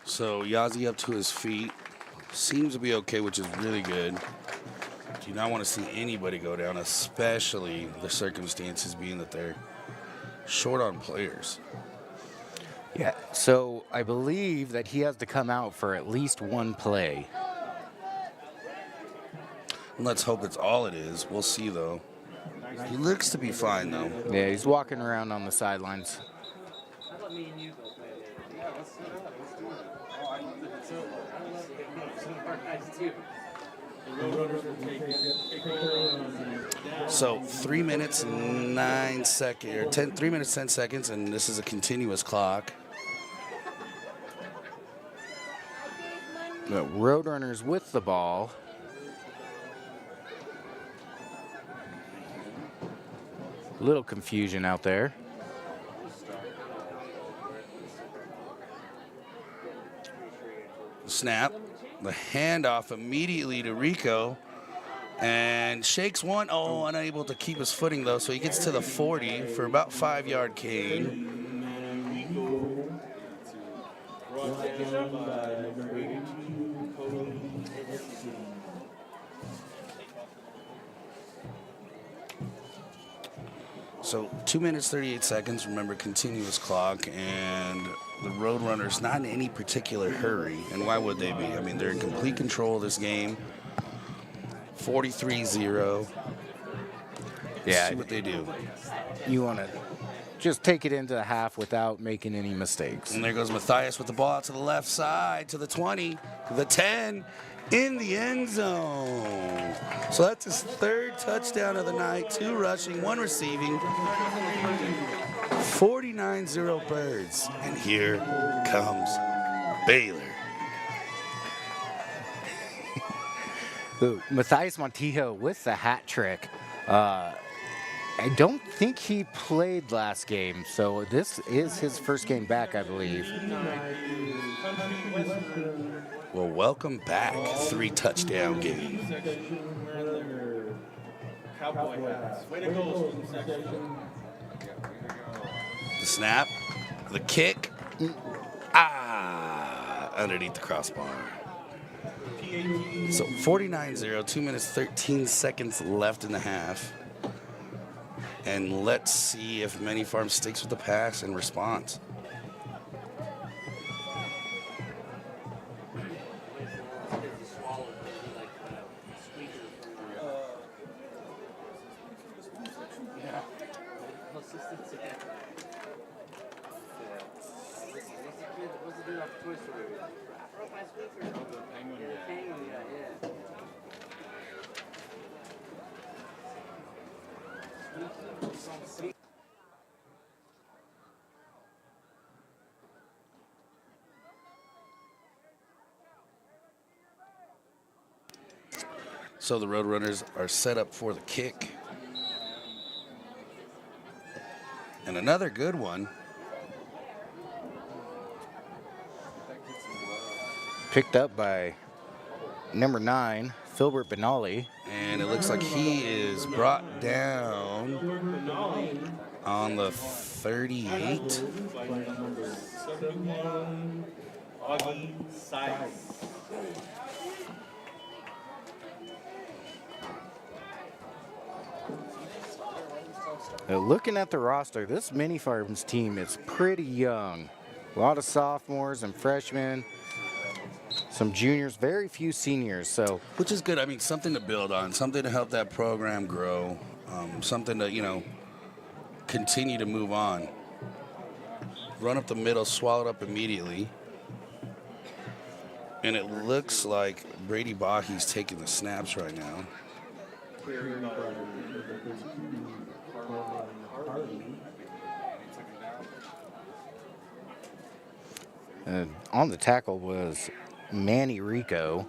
So Yazzie up to his feet. Seems to be okay, which is really good. Do not want to see anybody go down, especially the circumstances being that they're short on players. Yeah. So I believe that he has to come out for at least one play. Let's hope it's all it is. We'll see, though. He looks to be fine, though. Yeah, he's walking around on the sidelines. How about me and you go play later? Yeah, let's do that. Let's do it. Oh, I love it. So, The Roadrunners will take over. So 3 minutes, 9 seconds, or 3 minutes, 10 seconds, and this is a continuous clock. The Roadrunners with the ball. Little confusion out there. Snap, the handoff immediately to Rico, And shakes one. Oh, unable to keep his footing, though, so he gets to the 40 for about 5-yard gain. Brought down by number 82, Cody. So 2 minutes, 38 seconds. Remember, continuous clock, and the Roadrunners not in any particular hurry. And why would they be? I mean, they're in complete control of this game. 43-0. Yeah, See what they do. you want to just take it into the half without making any mistakes. And there goes Matthias with the ball out to the left side, to the 20, to the 10, in the end zone. So that's his 3rd touchdown of the night, 2 rushing, 1 receiving. 49-0 Birds. And here comes Baylor. Ooh, Matthias Montijo with the hat trick. I don't think he played last game, so this is his first game back, I believe. Well, welcome back. 3 touchdown game. Cowboy hats. Way to go, student section. The snap, the kick, underneath the crossbar. So 49-0, 2 minutes, 13 seconds left in the half. And let's see if Many Farm sticks with the pass and responds. So the Roadrunners are set up for the kick. And another good one. Picked up by number 9, Filbert Benali. And it looks like he is brought down on the 38. 71, Augie Sykes. Looking at the roster, this Mini Farms team is pretty young. A lot of sophomores and freshmen, some juniors, very few seniors. So, Which is good. I mean, something to build on, something to help that program grow, something to, continue to move on. Run up the middle, swallow it up immediately. And it looks like Brady Bahi's taking the snaps right now. on the tackle was Manny Rico.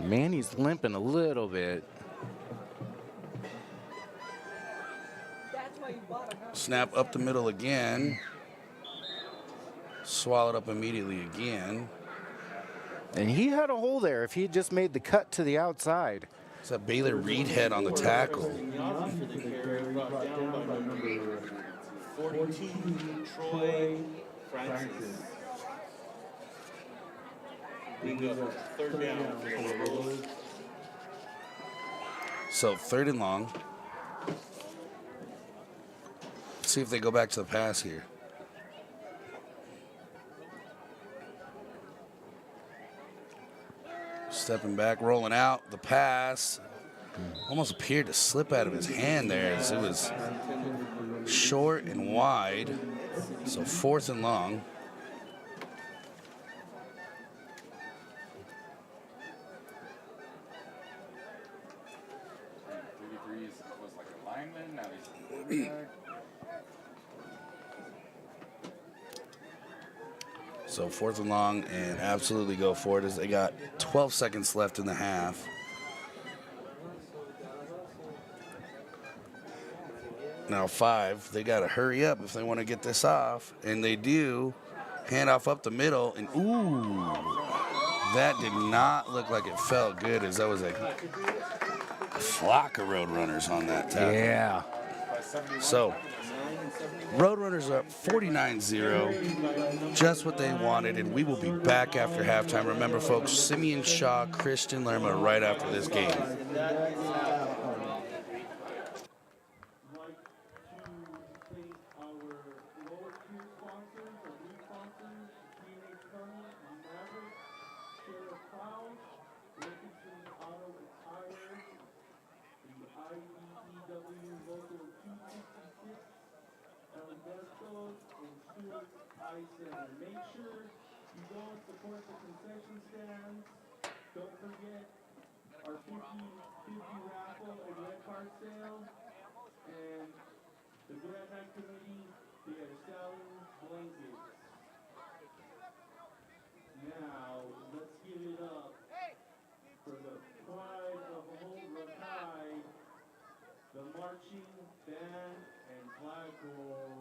Manny's limping a little bit. Snap up the middle again. Swallowed up immediately again. And he had a hole there if he had just made the cut to the outside. It's a Baylor Reed head on the tackle. 42, Troy Francis. Bring up third down for the Bulls. So 3rd and long. Let's see if they go back to the pass here. Stepping back, rolling out, the pass. Almost appeared to slip out of his hand there as it was short and wide. So 4th and long. Was like a lineman, now he's So 4th and long, and absolutely go for it as they got 12 seconds left in the half. Now 5, they got to hurry up if they want to get this off, and they do. Handoff up the middle, and ooh, that did not look like it felt good, as that was a flock of Roadrunners on that tackle. Yeah. So, Roadrunners are up 49-0, just what they wanted, and we will be back after halftime. Remember, folks, Simeon Shaw, Christian Lerma right after this game. Like to thank our lower tier sponsors, our new sponsors, TNH Kearney, Maverick, Sheriff Cloud, Richardson Auto and Tire, the IBEW Local 266, Alberto's, and Stewart's Eye Center. Make sure you go and support the concession stands. Don't forget our 50/50 raffle and red card sale. And the Grad Night Committee, they are selling blankets. Now, let's give it up for the pride of Holbrook High, the marching band and flag corps.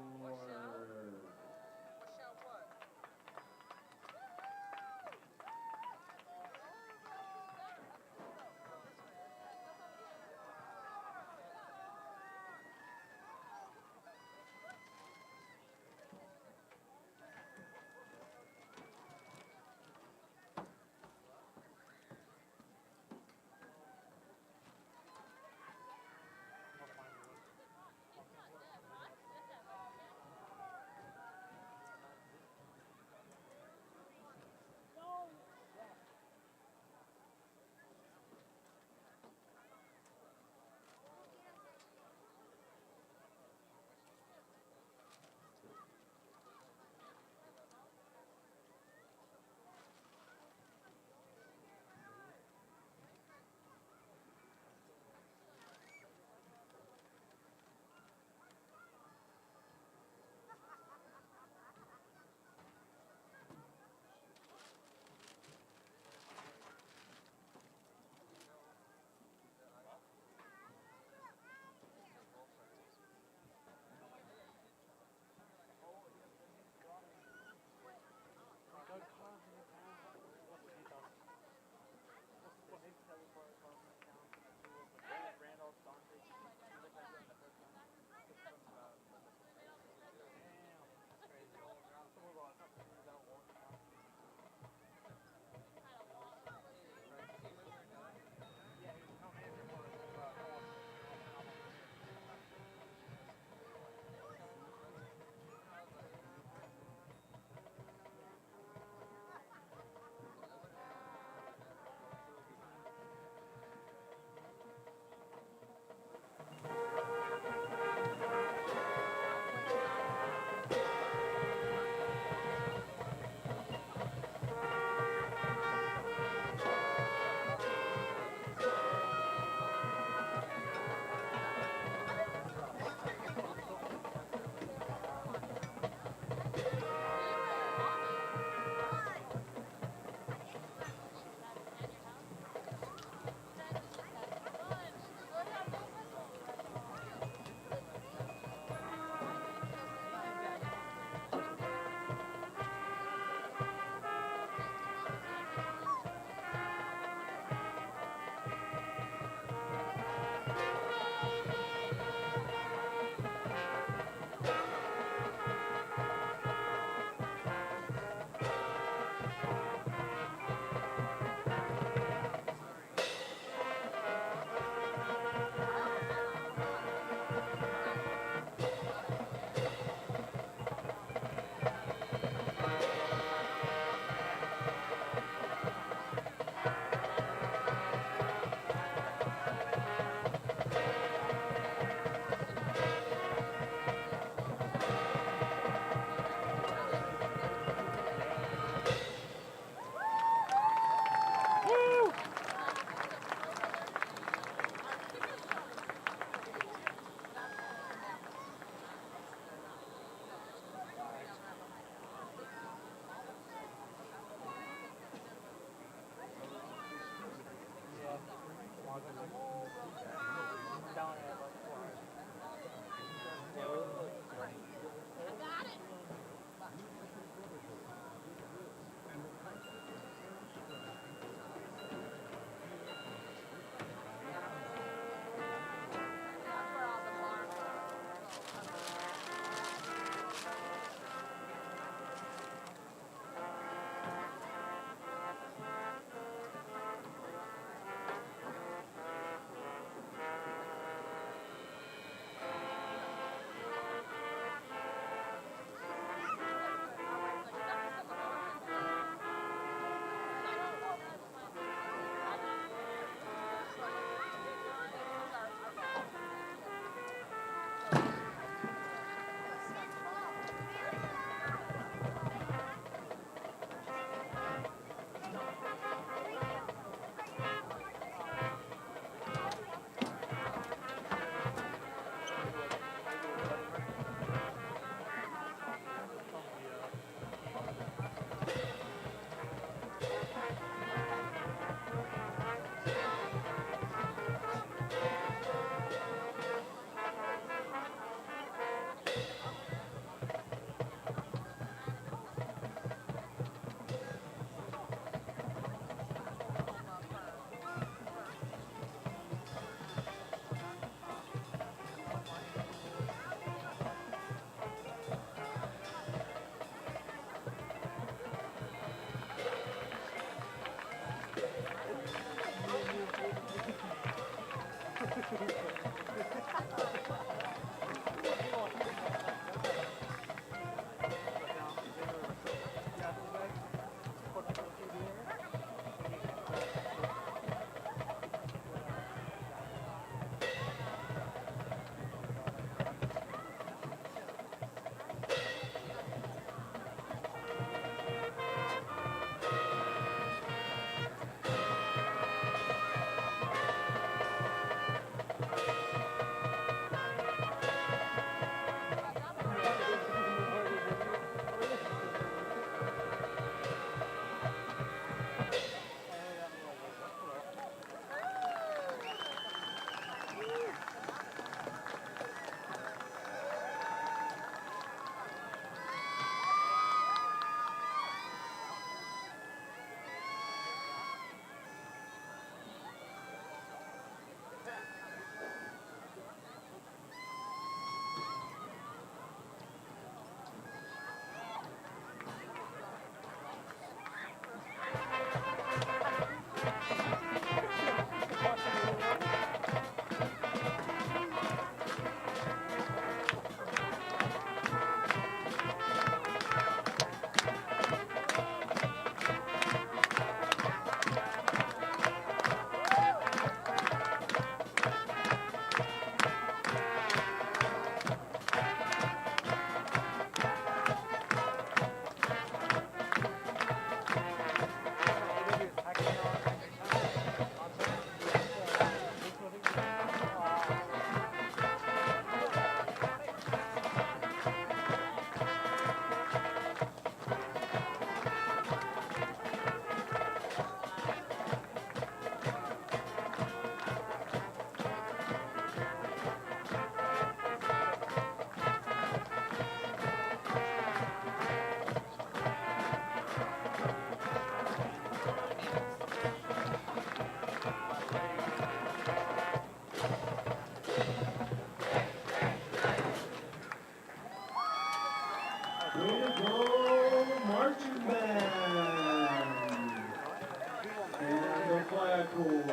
court.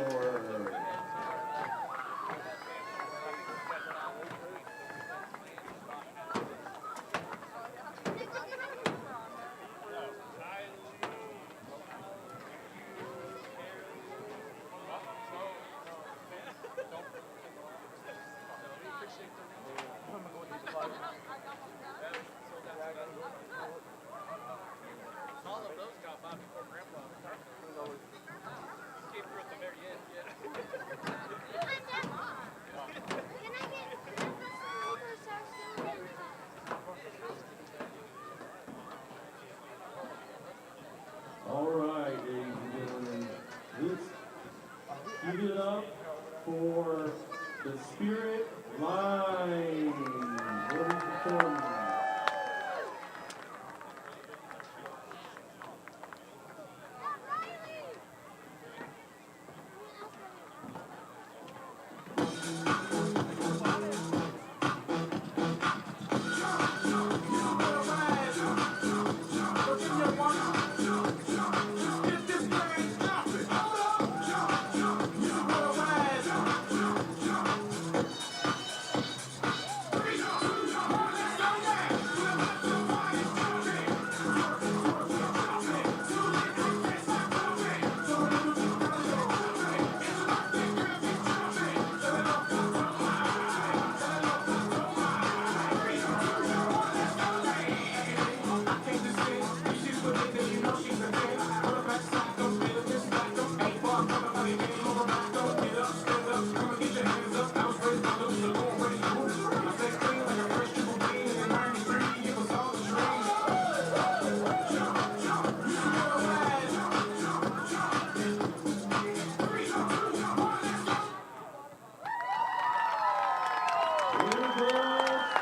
All right, ladies and gentlemen, let's give it up for the Spirit Line. What is the performance?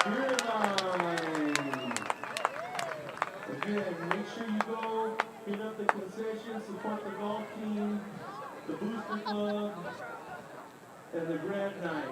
Spirit Line. Again, make sure you go hit up the concession, support the golf team, the booster club, and the grad night.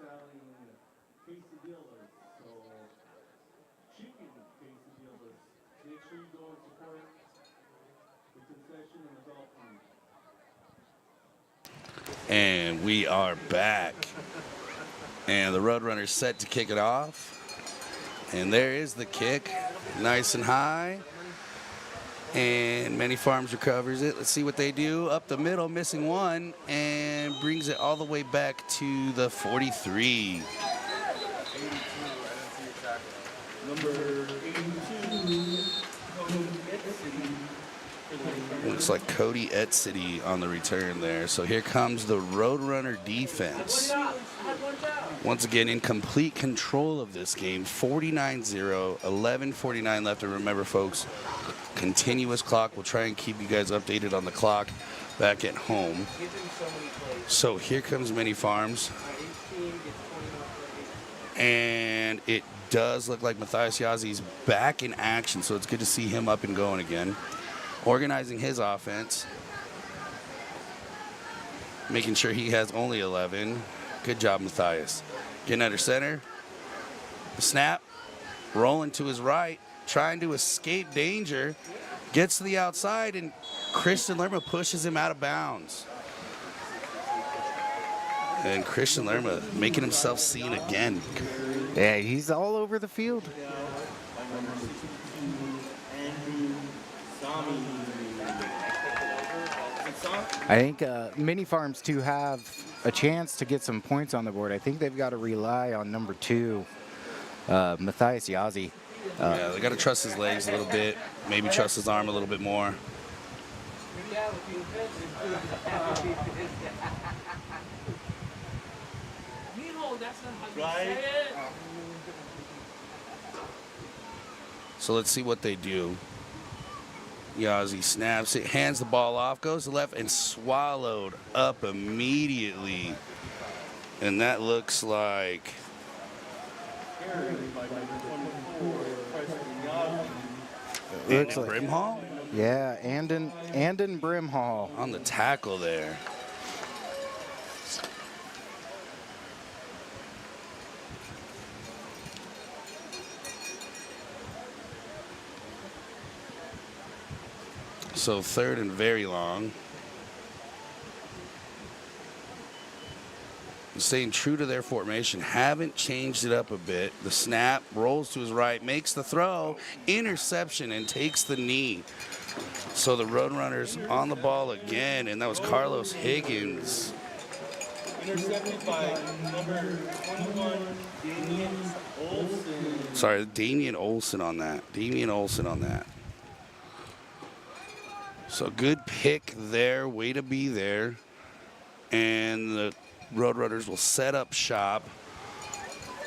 selling quesadillas, so chicken quesadillas. Make sure you go and support the concession and adult food. And we are back. And the Roadrunner's set to kick it off. And there is the kick, nice and high. And Many Farms recovers it. Let's see what they do. Up the middle, missing one, and brings it all the way back to the 43. Number 82, Looks like Cody Etzity on the return there. So here comes the Roadrunner defense. Once again, in complete control of this game. 49-0, 11:49 left. And remember, folks, continuous clock. We'll try and keep you guys updated on the clock back at home. So here comes Many Farms. And it does look like Matthias Yazzi's back in action, so it's good to see him up and going again. Organizing his offense. Making sure he has only 11. Good job, Matthias. Getting under center. The snap. Rolling to his right. Trying to escape danger. Gets to the outside, and Christian Lerma pushes him out of bounds. And Christian Lerma making himself seen again. Yeah, he's all over the field. I think Mini Farms to have a chance to get some points on the board. I think they've got to rely on number 2, Matthias Yazzi. Yeah, they got to trust his legs a little bit. Maybe trust his arm a little bit more. So let's see what they do. Yazzie snaps it, hands the ball off, goes to left, and swallowed up immediately. And that looks like Looks like Brimhall yeah, Andon Brimhall. on the tackle there. So 3rd and very long. Staying true to their formation, haven't changed it up a bit. The snap, rolls to his right, makes the throw, interception, and takes the knee. So the Roadrunners on the ball again, and that was Carlos Higgins. intercepted by number 21, Damian Olsen. Sorry, Damian Olsen on that. So good pick there, way to be there. And the Roadrunners will set up shop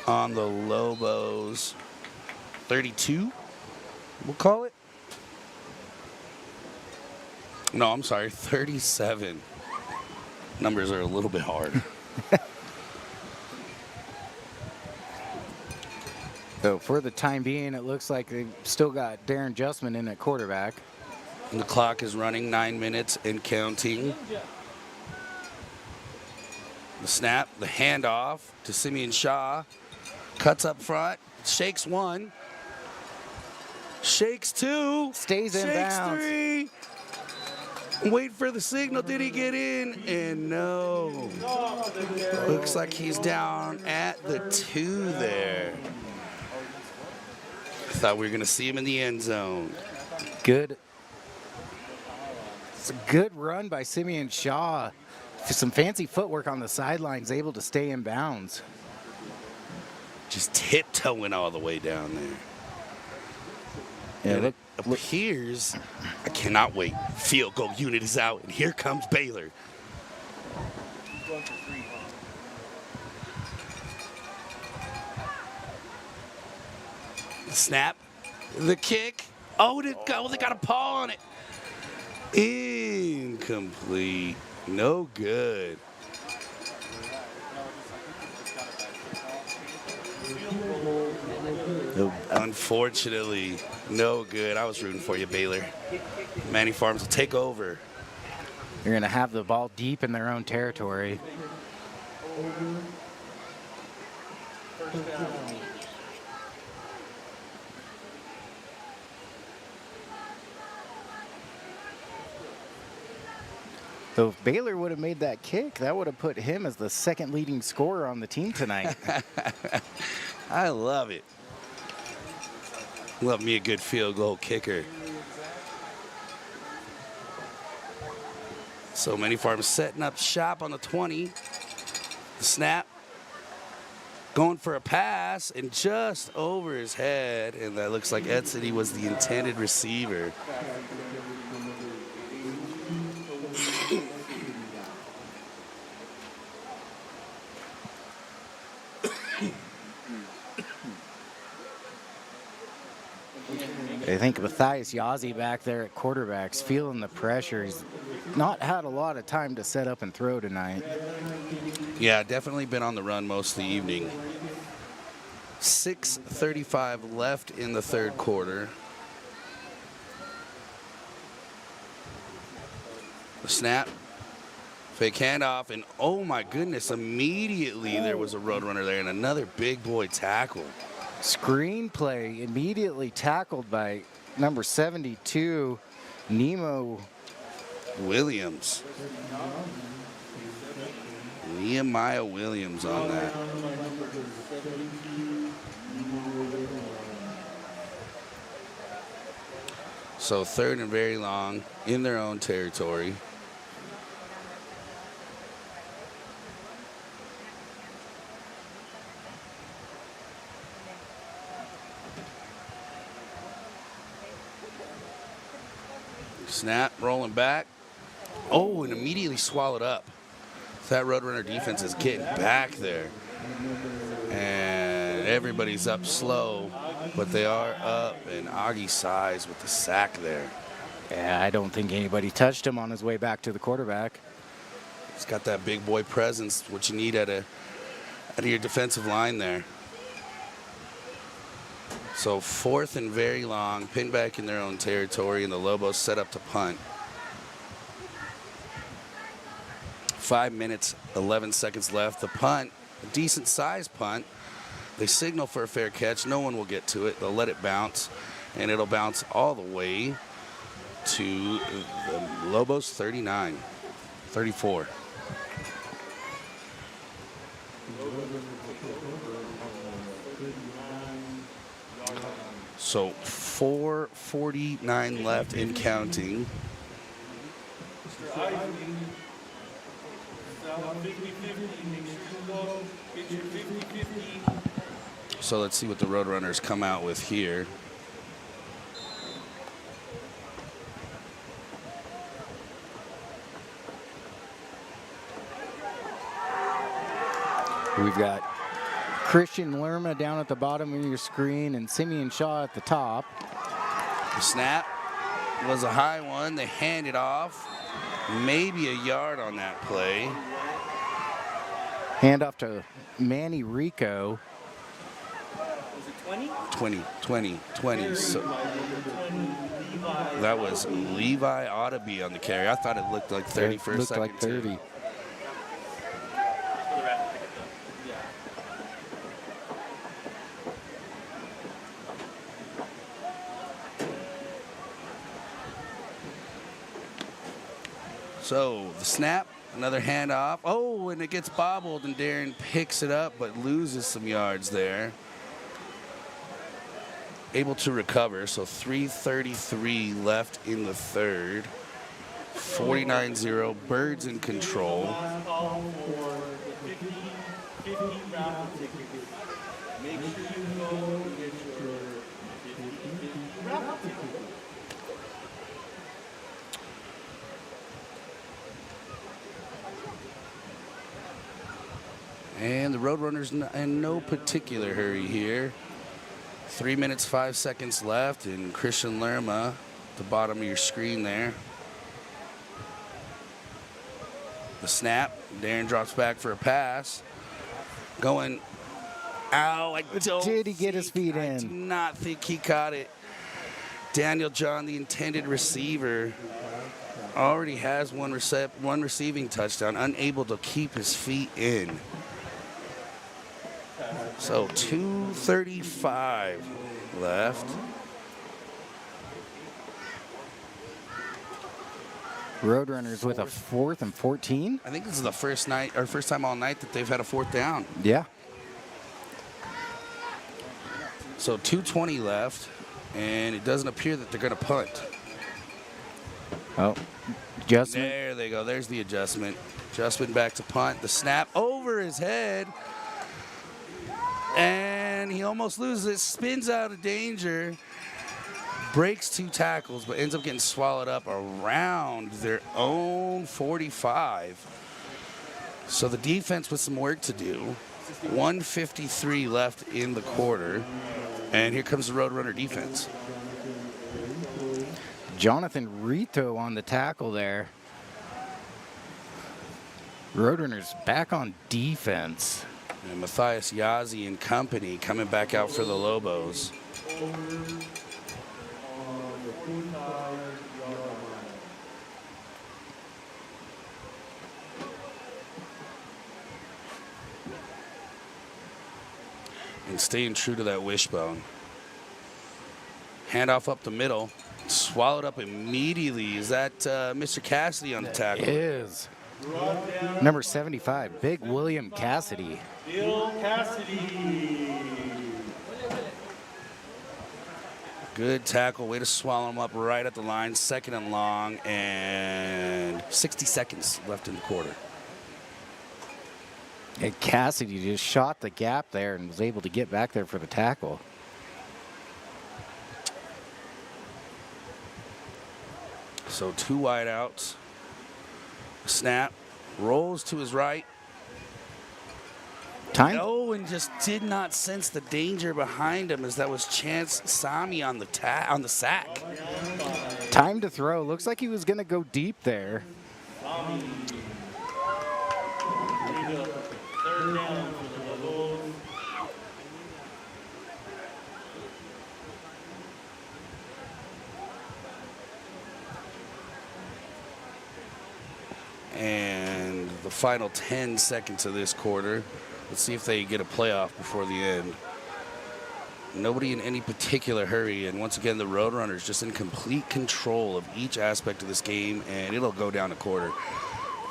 on the Lobos 32, we'll call it. No, I'm sorry, 37. Numbers are a little bit hard. So for the time being, it looks like they've still got Darren Justman in at quarterback. And the clock is running 9 minutes and counting. The snap, the handoff to Simeon Shaw. Cuts up front, shakes 1. Shakes 2. Stays in shakes bounds. 3. Wait for the signal. Did he get in? And no. Looks like he's down at the 2 there. I thought we were going to see him in the end zone. Good. It's a good run by Simeon Shaw. Some fancy footwork on the sidelines, able to stay in bounds. Just tiptoeing all the way down there. Yeah, And it appears, I cannot wait. Field goal unit is out, and here comes Baylor. The snap, the kick. Oh, they got a paw on it. Incomplete. No good. Unfortunately, no good. I was rooting for you, Baylor. Many Farms will take over. They're going to have the ball deep in their own territory. So if Baylor would have made that kick, that would have put him as the second leading scorer on the team tonight. I love it. Love me a good field goal kicker. So many farms setting up shop on the 20. The snap. Going for a pass and just over his head. And that looks like Edsity was the intended receiver. I think Matthias Yazzie back there at quarterback's feeling the pressure. He's not had a lot of time to set up and throw tonight. Yeah, definitely been on the run most of the evening. 6:35 left in the third quarter. The snap, fake handoff, and oh my goodness, immediately there was a roadrunner there and another big boy tackle. Screenplay immediately tackled by number 72, Nemo Williams. Nehemiah Williams on that. So third and very long in their own territory. Snap, rolling back. Oh, and immediately swallowed up. That Roadrunner defense is getting back there. And everybody's up slow, but they are up. And Augie Size with the sack there. Yeah, I don't think anybody touched him on his way back to the quarterback. He's got that big boy presence, what you need out of your defensive line there. So fourth and very long, pinned back in their own territory, and the Lobos set up to punt. 5 minutes, 11 seconds left. The punt, a decent sized punt. They signal for a fair catch. No one will get to it. They'll let it bounce, and it'll bounce all the way to the Lobos 39, 34. So 4:49 left in counting. So let's see what the Roadrunners come out with here. We've got Christian Lerma down at the bottom of your screen and Simeon Shaw at the top. The snap was a high one. They hand it off. Maybe a yard on that play. Hand off to Manny Rico. Was it 20? 20. So that was Levi Otterby on the carry. I thought it looked like 30 for a Looked second. like 30. Too. So the snap, another handoff. Oh, and it gets bobbled, and Darren picks it up but loses some yards there. Able to recover, so 3:33 left in the third. 49-0, Birds in control. Last call for the 50 raffle tickets. Make sure you go and get your 50 raffle tickets. And the Roadrunners in no particular hurry here. 3 minutes, 5 seconds left, and Christian Lerma, at the bottom of your screen there. The snap, Darren drops back for a pass. Going, ow, I don't Did he get his feet I do in? not think he caught it. Daniel John, the intended receiver, already has one receiving touchdown, unable to keep his feet in. So 2:35 left. Roadrunners with a 4th and 14. I think this is the first time all night that they've had a 4th down. Yeah. So 2:20 left, and it doesn't appear that they're going to punt. Oh, adjustment. There they go. There's the adjustment. Adjustment back to punt. The snap over his head. And he almost loses it. Spins out of danger. Breaks 2 tackles, but ends up getting swallowed up around their own 45. So the defense with some work to do. 1:53 left in the quarter. And here comes the Roadrunner defense. Jonathan Rito on the tackle there. Roadrunners back on defense. And Matthias Yazzie and company coming back out for the Lobos. And staying true to that wishbone. Handoff up the middle. Swallowed up immediately. Is that Mr. Cassidy on the tackle? It is. Number 75, Big William Cassidy. Bill Cassidy. Good tackle. Way to swallow him up right at the line. 2nd and long. And 60 seconds left in the quarter. And Cassidy just shot the gap there and was able to get back there for the tackle. So 2 wideouts. Snap. Rolls to his right. Time. No, and just did not sense the danger behind him as that was Chance Sami on the sack. Time to throw. Looks like he was going to go deep there. Third down for the Lobos. And the final 10 seconds of this quarter. Let's see if they get a playoff before the end. Nobody in any particular hurry. And once again, the Roadrunners just in complete control of each aspect of this game. And it'll go down a quarter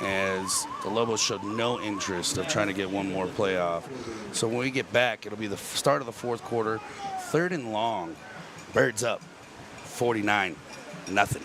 as the Lobos showed no interest of trying to get one more playoff. So when we get back, it'll be the start of the 4th quarter. 3rd and long. Birds up. 49-0.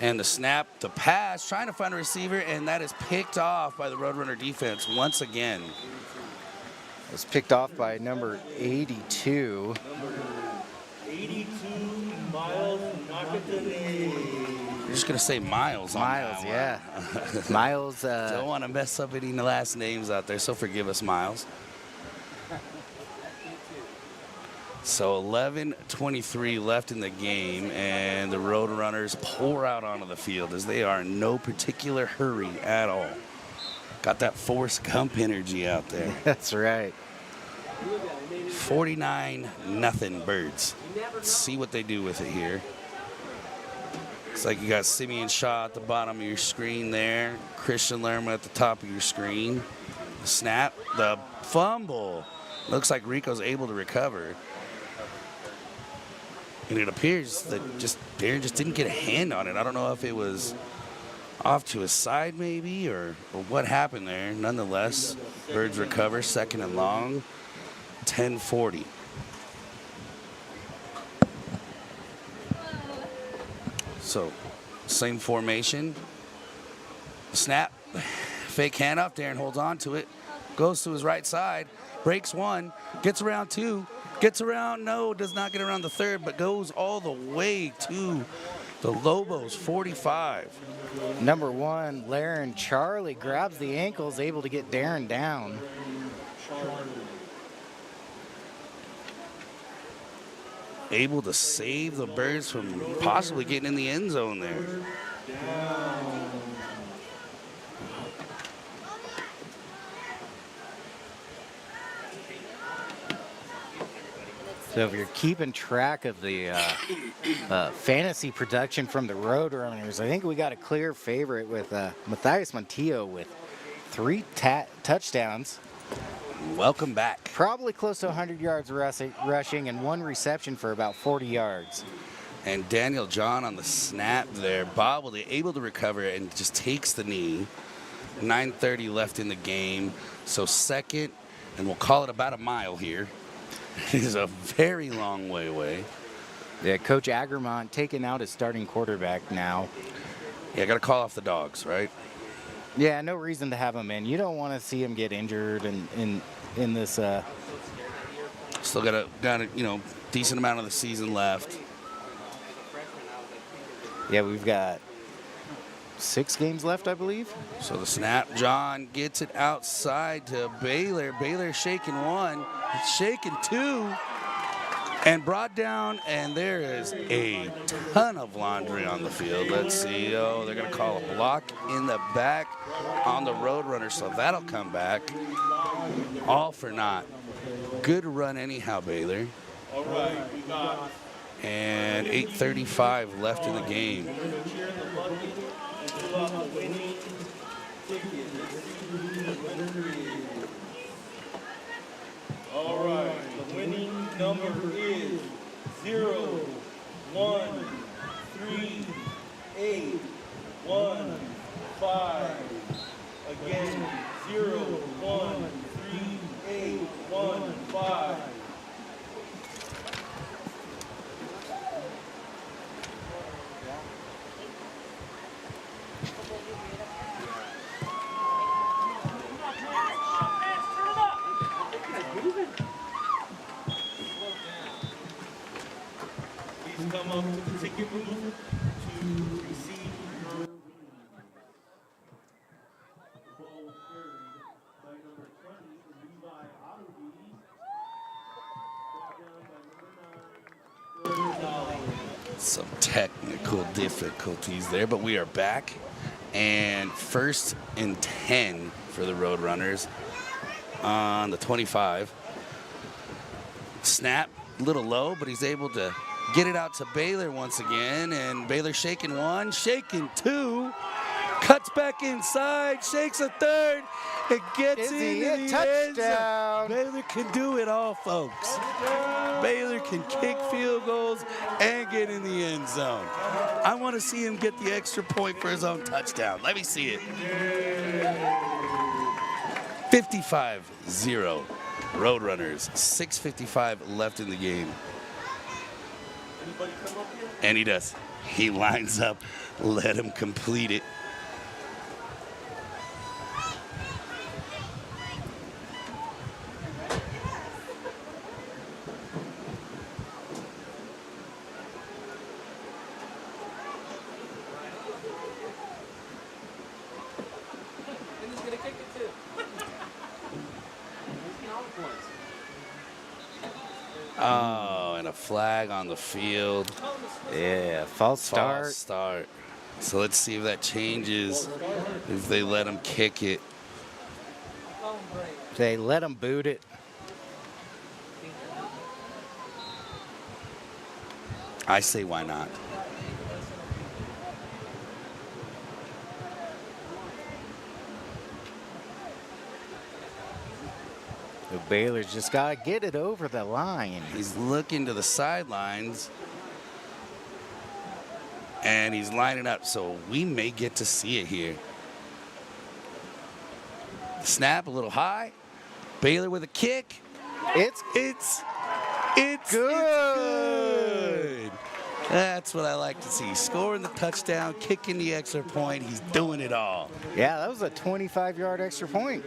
And the snap, the pass, trying to find a receiver, and that is picked off by the Roadrunner defense once again. It was picked off by number 82. 82 Miles Nakatani. You're just going to say Miles on Miles, that yeah. one. Miles. Don't want to mess up any last names out there, so forgive us, Miles. So 11:23 left in the game, and the Roadrunners pour out onto the field as they are in no particular hurry at all. Got that Forrest Gump energy out there. That's right. 49-0 Birds. Let's see what they do with it here. Looks like you got Simeon Shaw at the bottom of your screen there. Christian Lerma at the top of your screen. The snap, the fumble. Looks like Rico's able to recover. And it appears that Darren just didn't get a hand on it. I don't know if it was off to his side maybe or what happened there. Nonetheless, Birds recover, 2nd and long, 10:40. So, same formation. Snap, fake handoff. Darren holds on to it, goes to his right side, breaks one, gets around two, gets around, no, does not get around the third, but goes all the way to the Lobos, 45. Number 1, Laren Charlie grabs the ankles, able to get Darren down. Able to save the Birds from possibly getting in the end zone there. So if you're keeping track of the fantasy production from the Roadrunners, I think we got a clear favorite with Matthias Montillo with 3 touchdowns. Welcome back. Probably close to 100 yards rushing and 1 reception for about 40 yards. And Daniel John on the snap there, bobbled it, able to recover it, and just takes the knee. 9:30 left in the game, so 2nd, and we'll call it about a mile here. It is a very long way away. Yeah, Coach Agremont taking out his starting quarterback now. Yeah, got to call off the dogs, right? Yeah, no reason to have him in. You don't want to see him get injured in this. Still got a decent amount of the season left. Yeah, we've got 6 games left, I believe. So the snap, John gets it outside to Baylor. Baylor shaking 1, shaking 2, and brought down, and there is a ton of laundry on the field. Let's see, they're gonna call a block in the back on the Roadrunner, so that'll come back. All for naught. Good run anyhow, Baylor. All right, we got And 8:35 left in the game. cheer in the bucket and fill out the winning ticket. Let's see who the winner is. All right, the winning number is 0, 1, 3, 8, 1, 5. Again, 0, 1, 3, 8, 1, 5. Please come up to the ticket booth to receive your ball carried by number 20, Levi Ottovies, brought down by number 9. Some technical difficulties there, but we are back. And 1st and 10 for the Roadrunners on the 25. Snap, a little low, but he's able to get it out to Baylor once again. And Baylor shaking 1, shaking 2. Cuts back inside, shakes a 3rd. It gets into the end zone. Touchdown. Baylor can do it all, folks. Baylor can kick field goals and get in the end zone. I want to see him get the extra point for his own touchdown. Let me see it. 55-0 Roadrunners. 6:55 left in the game. Anybody come up here? And he does. He lines up. Let him complete it. Oh. Oh, and a flag on the field. Yeah, false start. False start. So let's see if that changes, if they let him kick it. They let him boot it. I say why not? The Baylor's just got to get it over the line. He's looking to the sidelines. And he's lining up, so we may get to see it here. Snap a little high. Baylor with a kick. It's good. That's what I like to see. Scoring the touchdown, kicking the extra point. He's doing it all. Yeah, that was a 25-yard extra point.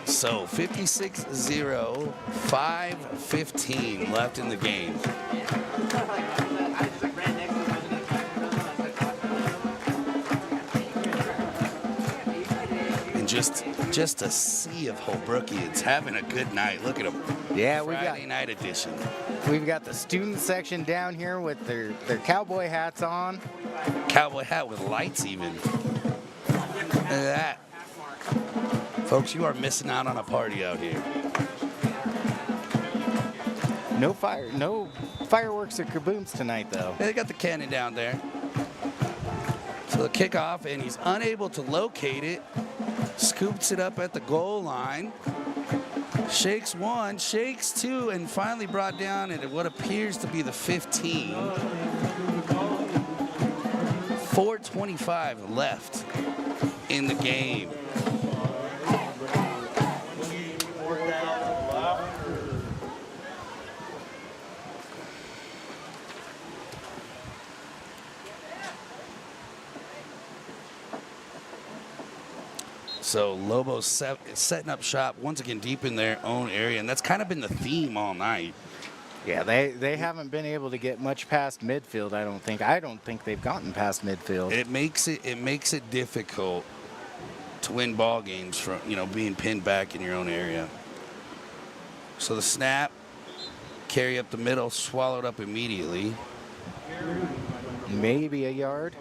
So 56-0, 5:15 left in the game. And just a sea of Holbrookians having a good night. Look at them. Yeah, Friday night edition. we've got the student section down here with their cowboy hats on. Cowboy hat with lights even. Look at that. Folks, you are missing out on a party out here. No fireworks or kabooms tonight, though. They got the cannon down there. So the kickoff, and he's unable to locate it. Scoops it up at the goal line. Shakes one, shakes two, and finally brought down at what appears to be the 15. 4:25 left in the game. So Lobo's setting up shop once again deep in their own area, and that's kind of been the theme all night. Yeah, they haven't been able to get much past midfield. I don't think they've gotten past midfield. It makes it difficult to win ball games from being pinned back in your own area. So the snap, carry up the middle, swallowed up immediately. Maybe a yard.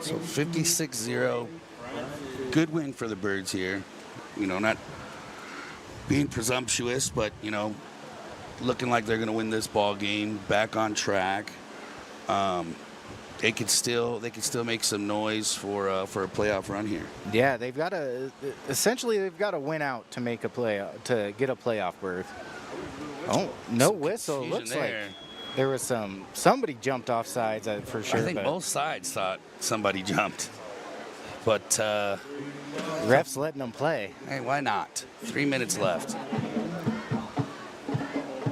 So 56-0, good win for the Birds here. Not being presumptuous, but looking like they're going to win this ball game. Back on track. They could still make some noise for a playoff run here. Yeah, they've got to win out to make a play to get a playoff berth. Oh, no Some whistle. confusion Looks there. like there was somebody jumped off sides for sure. I think but both sides thought somebody jumped, but refs letting them play. hey, why not? 3 minutes left.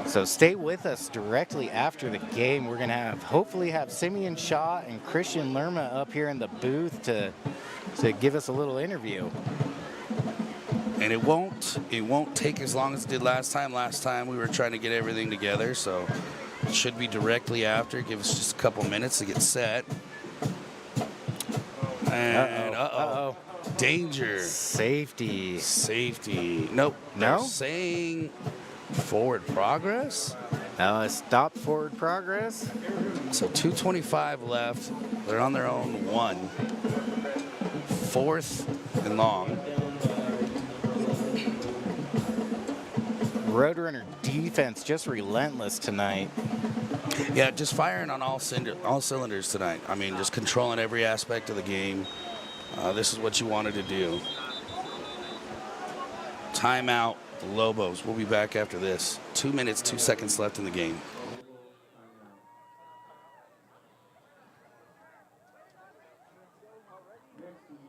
So stay with us directly after the game. We're gonna hopefully have Simeon Shaw and Christian Lerma up here in the booth to give us a little interview. And it won't take as long as it did last time. Last time we were trying to get everything together, so it should be directly after. Give us just a couple minutes to get set. And uh-oh. Danger. Safety. Nope. No? They're saying forward progress. Stop forward progress. So 2:25 left. They're on their own 1. 4th and long. Roadrunner defense just relentless tonight. Yeah, just firing on all cylinders tonight. I mean, just controlling every aspect of the game. This is what you wanted to do. Timeout, the Lobos. We'll be back after this. 2 minutes, 2 seconds left in the game. Next week,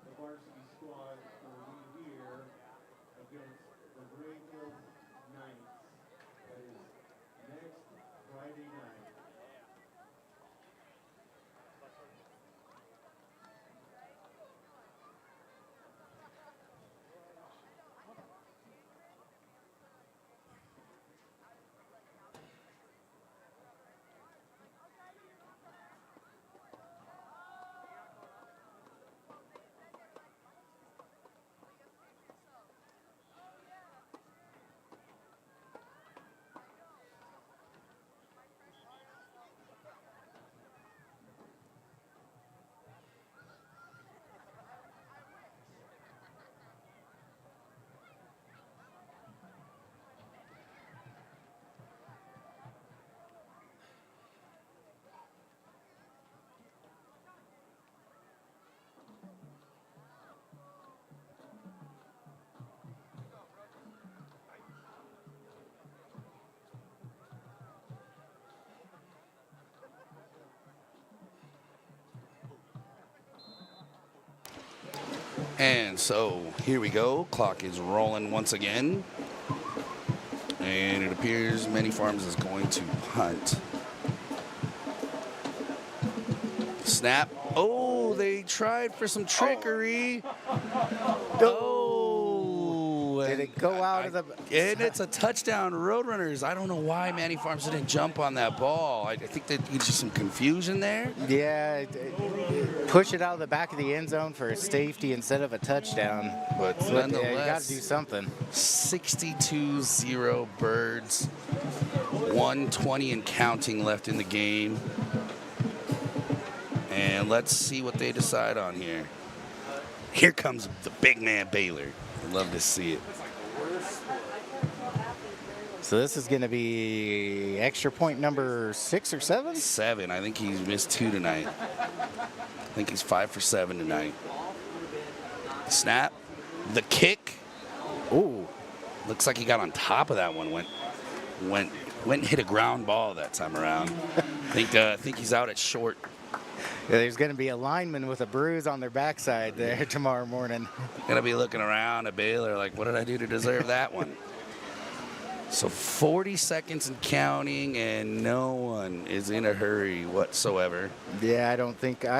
the varsity squad will be here against the Grayfield Knights. That is next Friday night. And so here we go. Clock is rolling once again. And it appears Many Farms is going to punt. Snap. Oh, they tried for some trickery. Oh. Did it go out of the... And it's a touchdown, Roadrunners. I don't know why Manny Farms didn't jump on that ball. I think that there's just some confusion there. Yeah, push it out of the back of the end zone for a safety instead of a touchdown. But Yeah, you got nonetheless, to do something. 62-0 Birds. 120 and counting left in the game. And let's see what they decide on here. Here comes the big man Baylor. I'd love to see it. So this is going to be extra point number 6 or 7? 7. I think he's missed 2 tonight. I think he's 5 for 7 tonight. Snap. The kick. Ooh. Looks like he got on top of that one. Went and hit a ground ball that time around. I think he's out at short. Yeah, there's going to be a lineman with a bruise on their backside there tomorrow morning. Gonna be looking around at Baylor like, what did I do to deserve that one? So 40 seconds and counting, and no one is in a hurry whatsoever. Yeah, I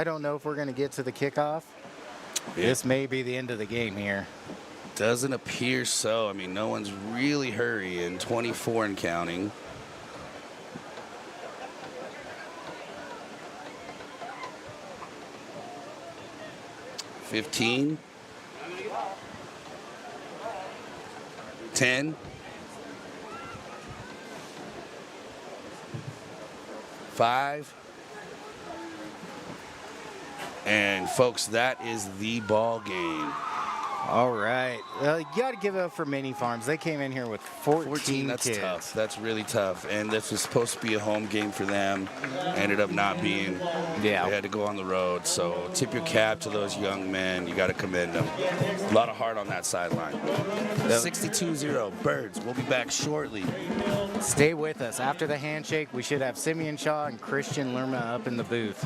don't know if we're going to get to the kickoff. Yeah. This may be the end of the game here. Doesn't appear so. I mean, no one's really hurrying. 24 and counting. $15. 10. 5. And folks, that is the ball game. All right. Well, you got to give it up for Many Farms. They came in here with 14 That's kids. tough. That's really tough. And this was supposed to be a home game for them. Ended up not being. Yeah. They had to go on the road. So tip your cap to those young men. You got to commend them. A lot of heart on that sideline. 62-0 Birds. We'll be back shortly. Stay with us. After the handshake, we should have Simeon Shaw and Christian Lerma up in the booth.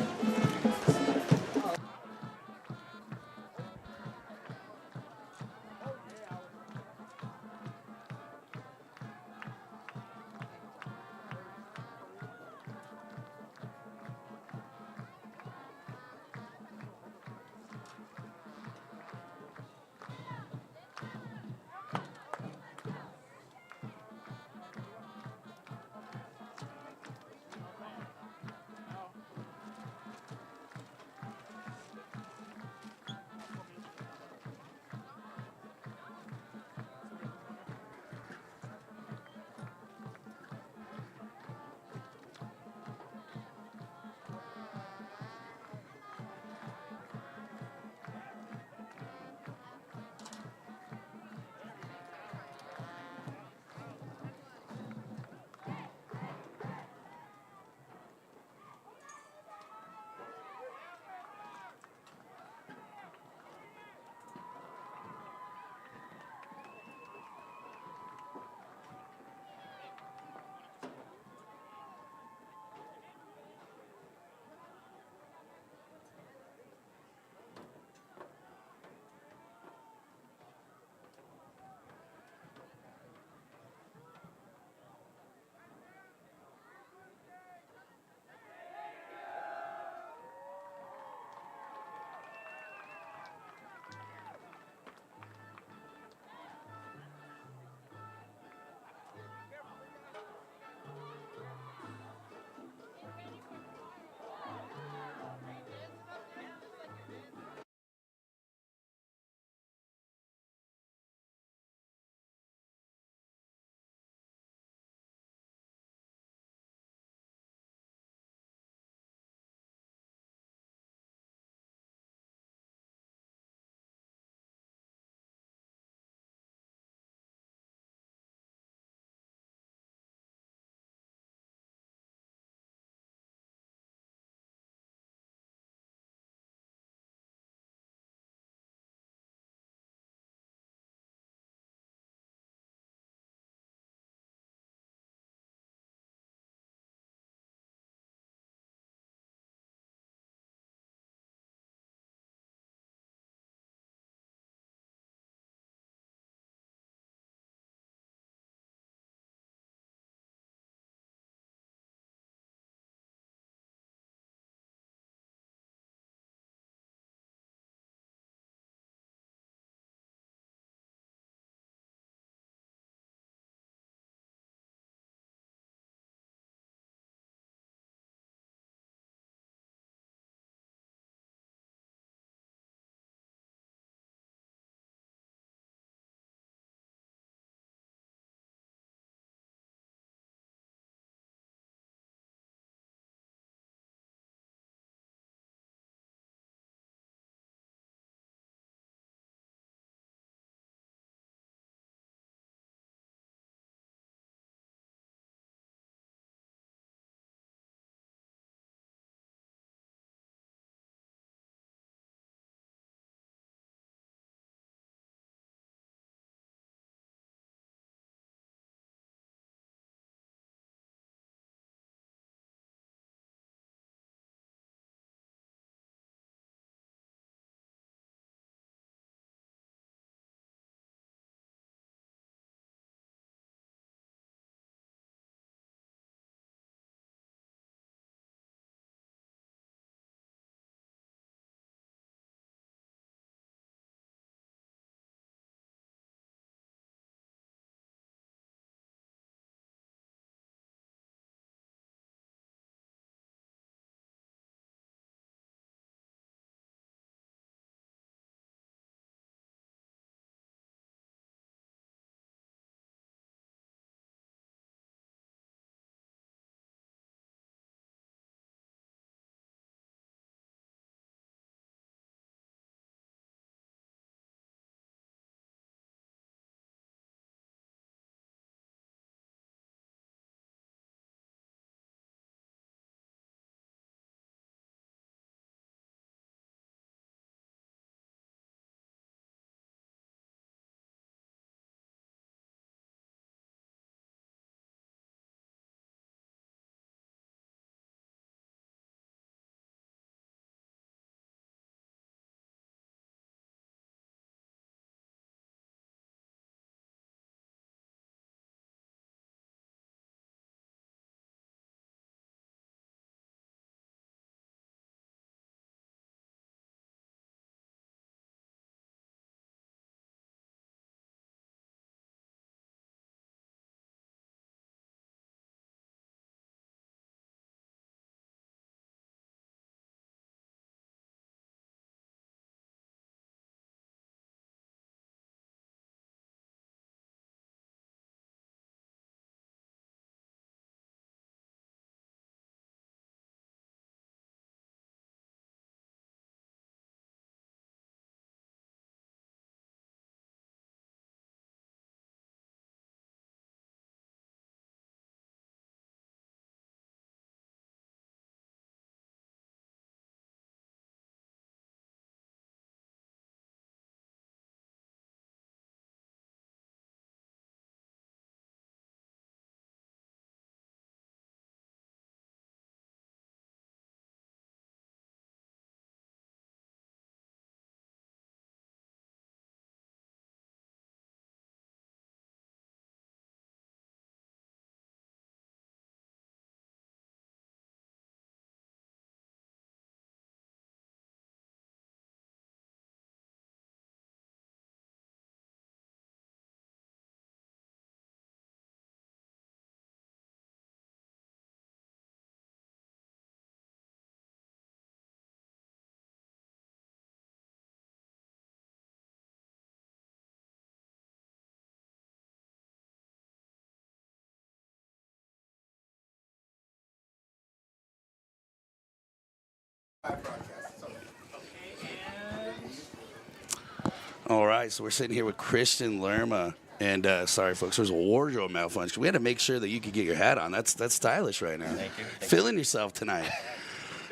All right, so we're sitting here with Christian Lerma. And sorry, folks, there's a wardrobe malfunction. We had to make sure that you could get your hat on. That's stylish right now. Thank you. Feeling yourself tonight.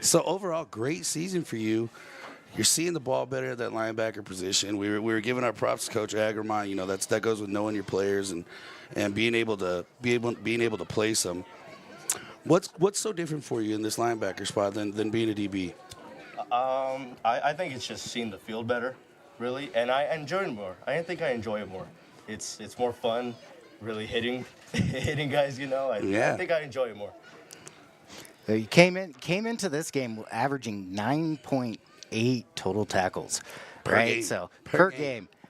So overall, great season for you. You're seeing the ball better at that linebacker position. We were giving our props to Coach Agermont. You know, that goes with knowing your players and being able to place them. What's so different for you in this linebacker spot than being a DB? I think it's just seeing the field better, really, and I enjoy it more. I think I enjoy it more. It's more fun, really hitting guys. You know, I think I enjoy it more. You came into this game averaging 9.8 total tackles, right? game. So Per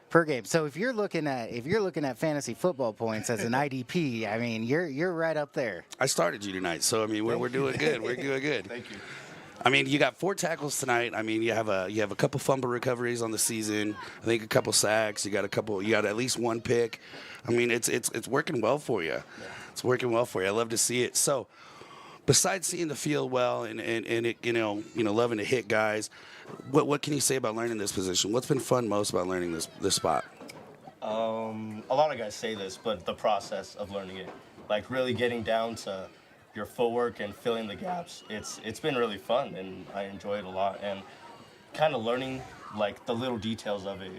per game. So if you're looking at fantasy football points as an IDP, I mean you're right up there. I started you tonight, so I mean we're doing good. We're doing good. Thank you. I mean, you got 4 tackles tonight. I mean, you have a couple fumble recoveries on the season. I think a couple sacks. You got at least 1 pick. I mean, it's working well for you. It's working well for you. I love to see it. So, besides seeing the field well and it, loving to hit guys, what can you say about learning this position? What's been fun most about learning this spot? A lot of guys say this, but the process of learning it, like really getting down to your footwork and filling the gaps, it's been really fun, and I enjoy it a lot. And kind of learning like the little details of it,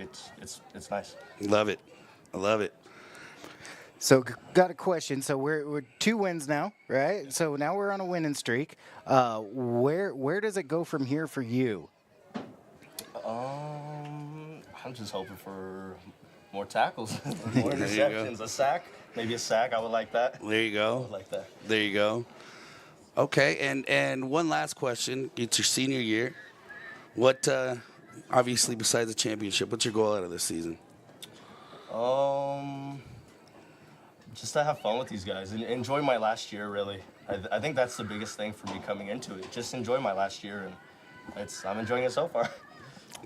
it's nice. Love it. I love it. So got a question. So we're 2 wins now, right? So now we're on a winning streak. Where does it go from here for you? I'm just hoping for more tackles, more There you go. interceptions, a sack, maybe a sack. I would like that. There you I go. would like that. There you go. Okay, and one last question. It's your senior year. What, obviously, besides the championship, what's your goal out of this season? Just to have fun with these guys and enjoy my last year, really. I think that's the biggest thing for me coming into it. Just enjoy my last year, and I'm enjoying it so far.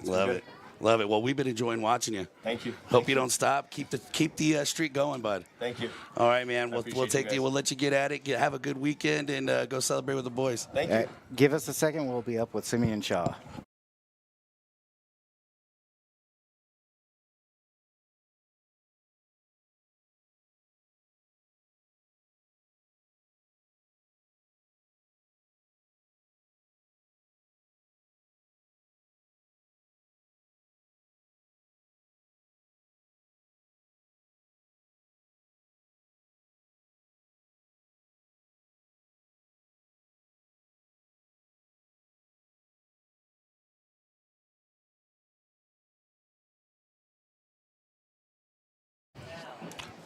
Love good. it. Love it. Well, we've been enjoying watching you. Thank you. Hope you don't stop. Keep the streak going, bud. Thank you. All right, man. We'll appreciate take you guys. We'll let you get at it. Have a good weekend and go celebrate with the boys. Thank you. Give us a second. We'll be up with Simeon Shaw.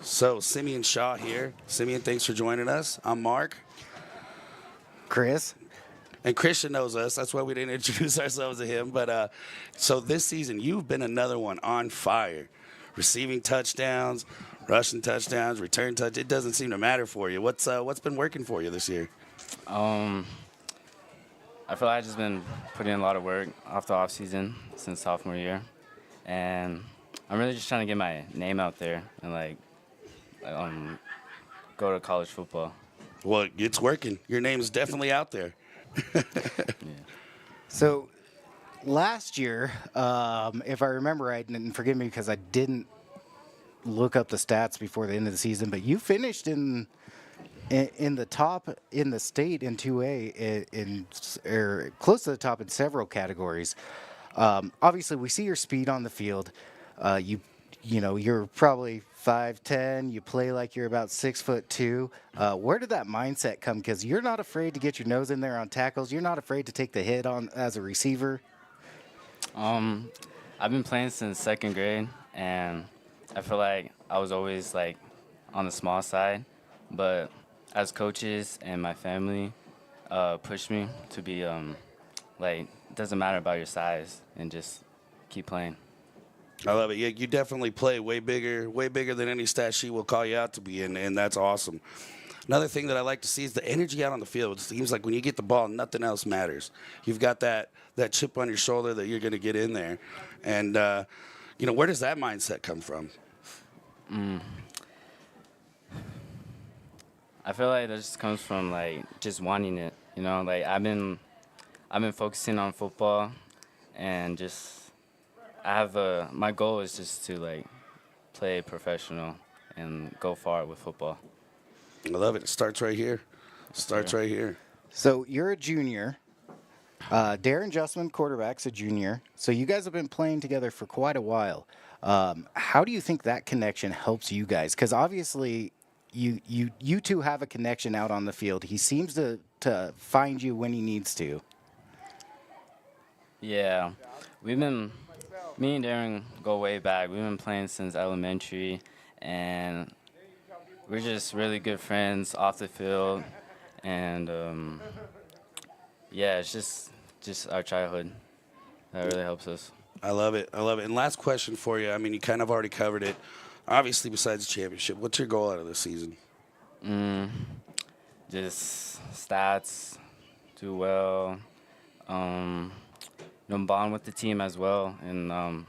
So, Simeon Shaw here. Simeon, thanks for joining us. I'm Mark. Chris. And Christian knows us. That's why we didn't introduce ourselves to him. But so this season, you've been another one on fire. Receiving touchdowns, rushing touchdowns, return touch. It doesn't seem to matter for you. What's been working for you this year? I feel like I've just been putting in a lot of work off the off season since sophomore year, and I'm really just trying to get my name out there and go to college football. Well, it's working. Your name is definitely out there. So last year, if I remember right, and forgive me because I didn't look up the stats before the end of the season, but you finished in the top in the state in 2A, or close to the top in several categories. Obviously, we see your speed on the field. You're probably 5'10". You play like you're about 6'2". Where did that mindset come? Because you're not afraid to get your nose in there on tackles. You're not afraid to take the hit on as a receiver. I've been playing since 2nd grade, and I feel like I was always on the small side, but as coaches and my family pushed me to be it doesn't matter about your size and just keep playing. I love it. You definitely play way bigger than any stat sheet will call you out to be, and that's awesome. Another thing that I like to see is the energy out on the field. It seems like when you get the ball, nothing else matters. You've got that chip on your shoulder that you're going to get in there. And, where does that mindset come from? I feel like that just comes from just wanting it. I've I've been focusing on football, and just my goal is just to like play professional and go far with football. I love it. It starts right here. Starts sir. right here. So you're a junior. Darren Justman, quarterback's a junior. So you guys have been playing together for quite a while. How do you think that connection helps you guys? Because obviously, you two have a connection out on the field. He seems to find you when he needs to. Yeah, me and Darren go way back. We've been playing since elementary, and we're just really good friends off the field. And yeah, it's just our childhood that really helps us. I love it. I love it. And last question for you. I mean, you kind of already covered it. Obviously, besides the championship, what's your goal out of this season? Just stats, do well, bond with the team as well, and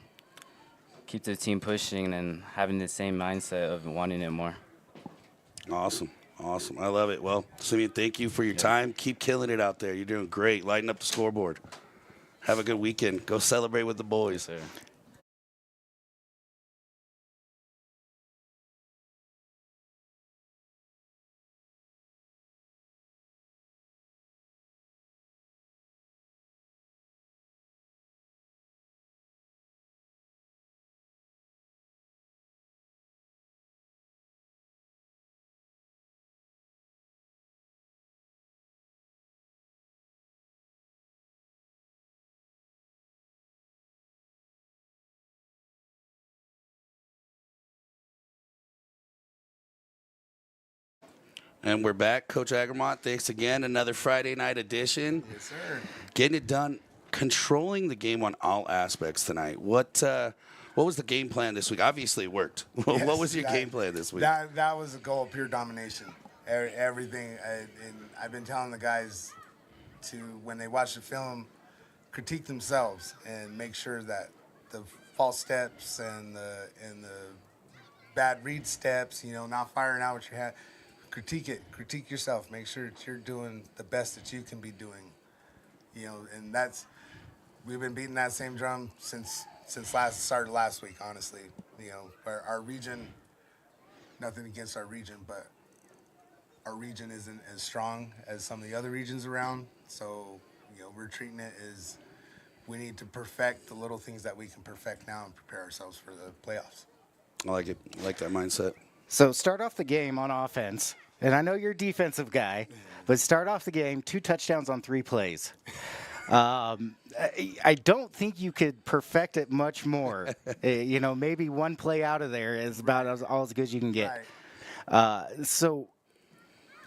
keep the team pushing and having the same mindset of wanting it more. Awesome. Awesome. I love it. Well, Simeon, thank you for your time. Keep killing it out there. You're doing great. Lighten up the scoreboard. Have a good weekend. Go celebrate with the boys. Yes, sir. And we're back. Coach Agermont, thanks again. Another Friday night edition. Yes, sir. Getting it done, controlling the game on all aspects tonight. What was the game plan this week? Obviously, it worked. What was your game plan this week? That was a goal of pure domination. Everything. And I've been telling the guys to, when they watch the film, critique themselves and make sure that the false steps and the bad read steps, not firing out what you had. Critique yourself. Make sure that you're doing the best that you can be doing. And we've been beating that same drum since started last week, honestly. Our region, nothing against our region, but our region isn't as strong as some of the other regions around. So, we're treating it as we need to perfect the little things that we can perfect now and prepare ourselves for the playoffs. I like it. I like that mindset. So start off the game on offense. And I know you're a defensive guy, but start off the game, 2 touchdowns on 3 plays. I don't think you could perfect it much more. Maybe 1 play out of there is about all as good as you can get. Right. So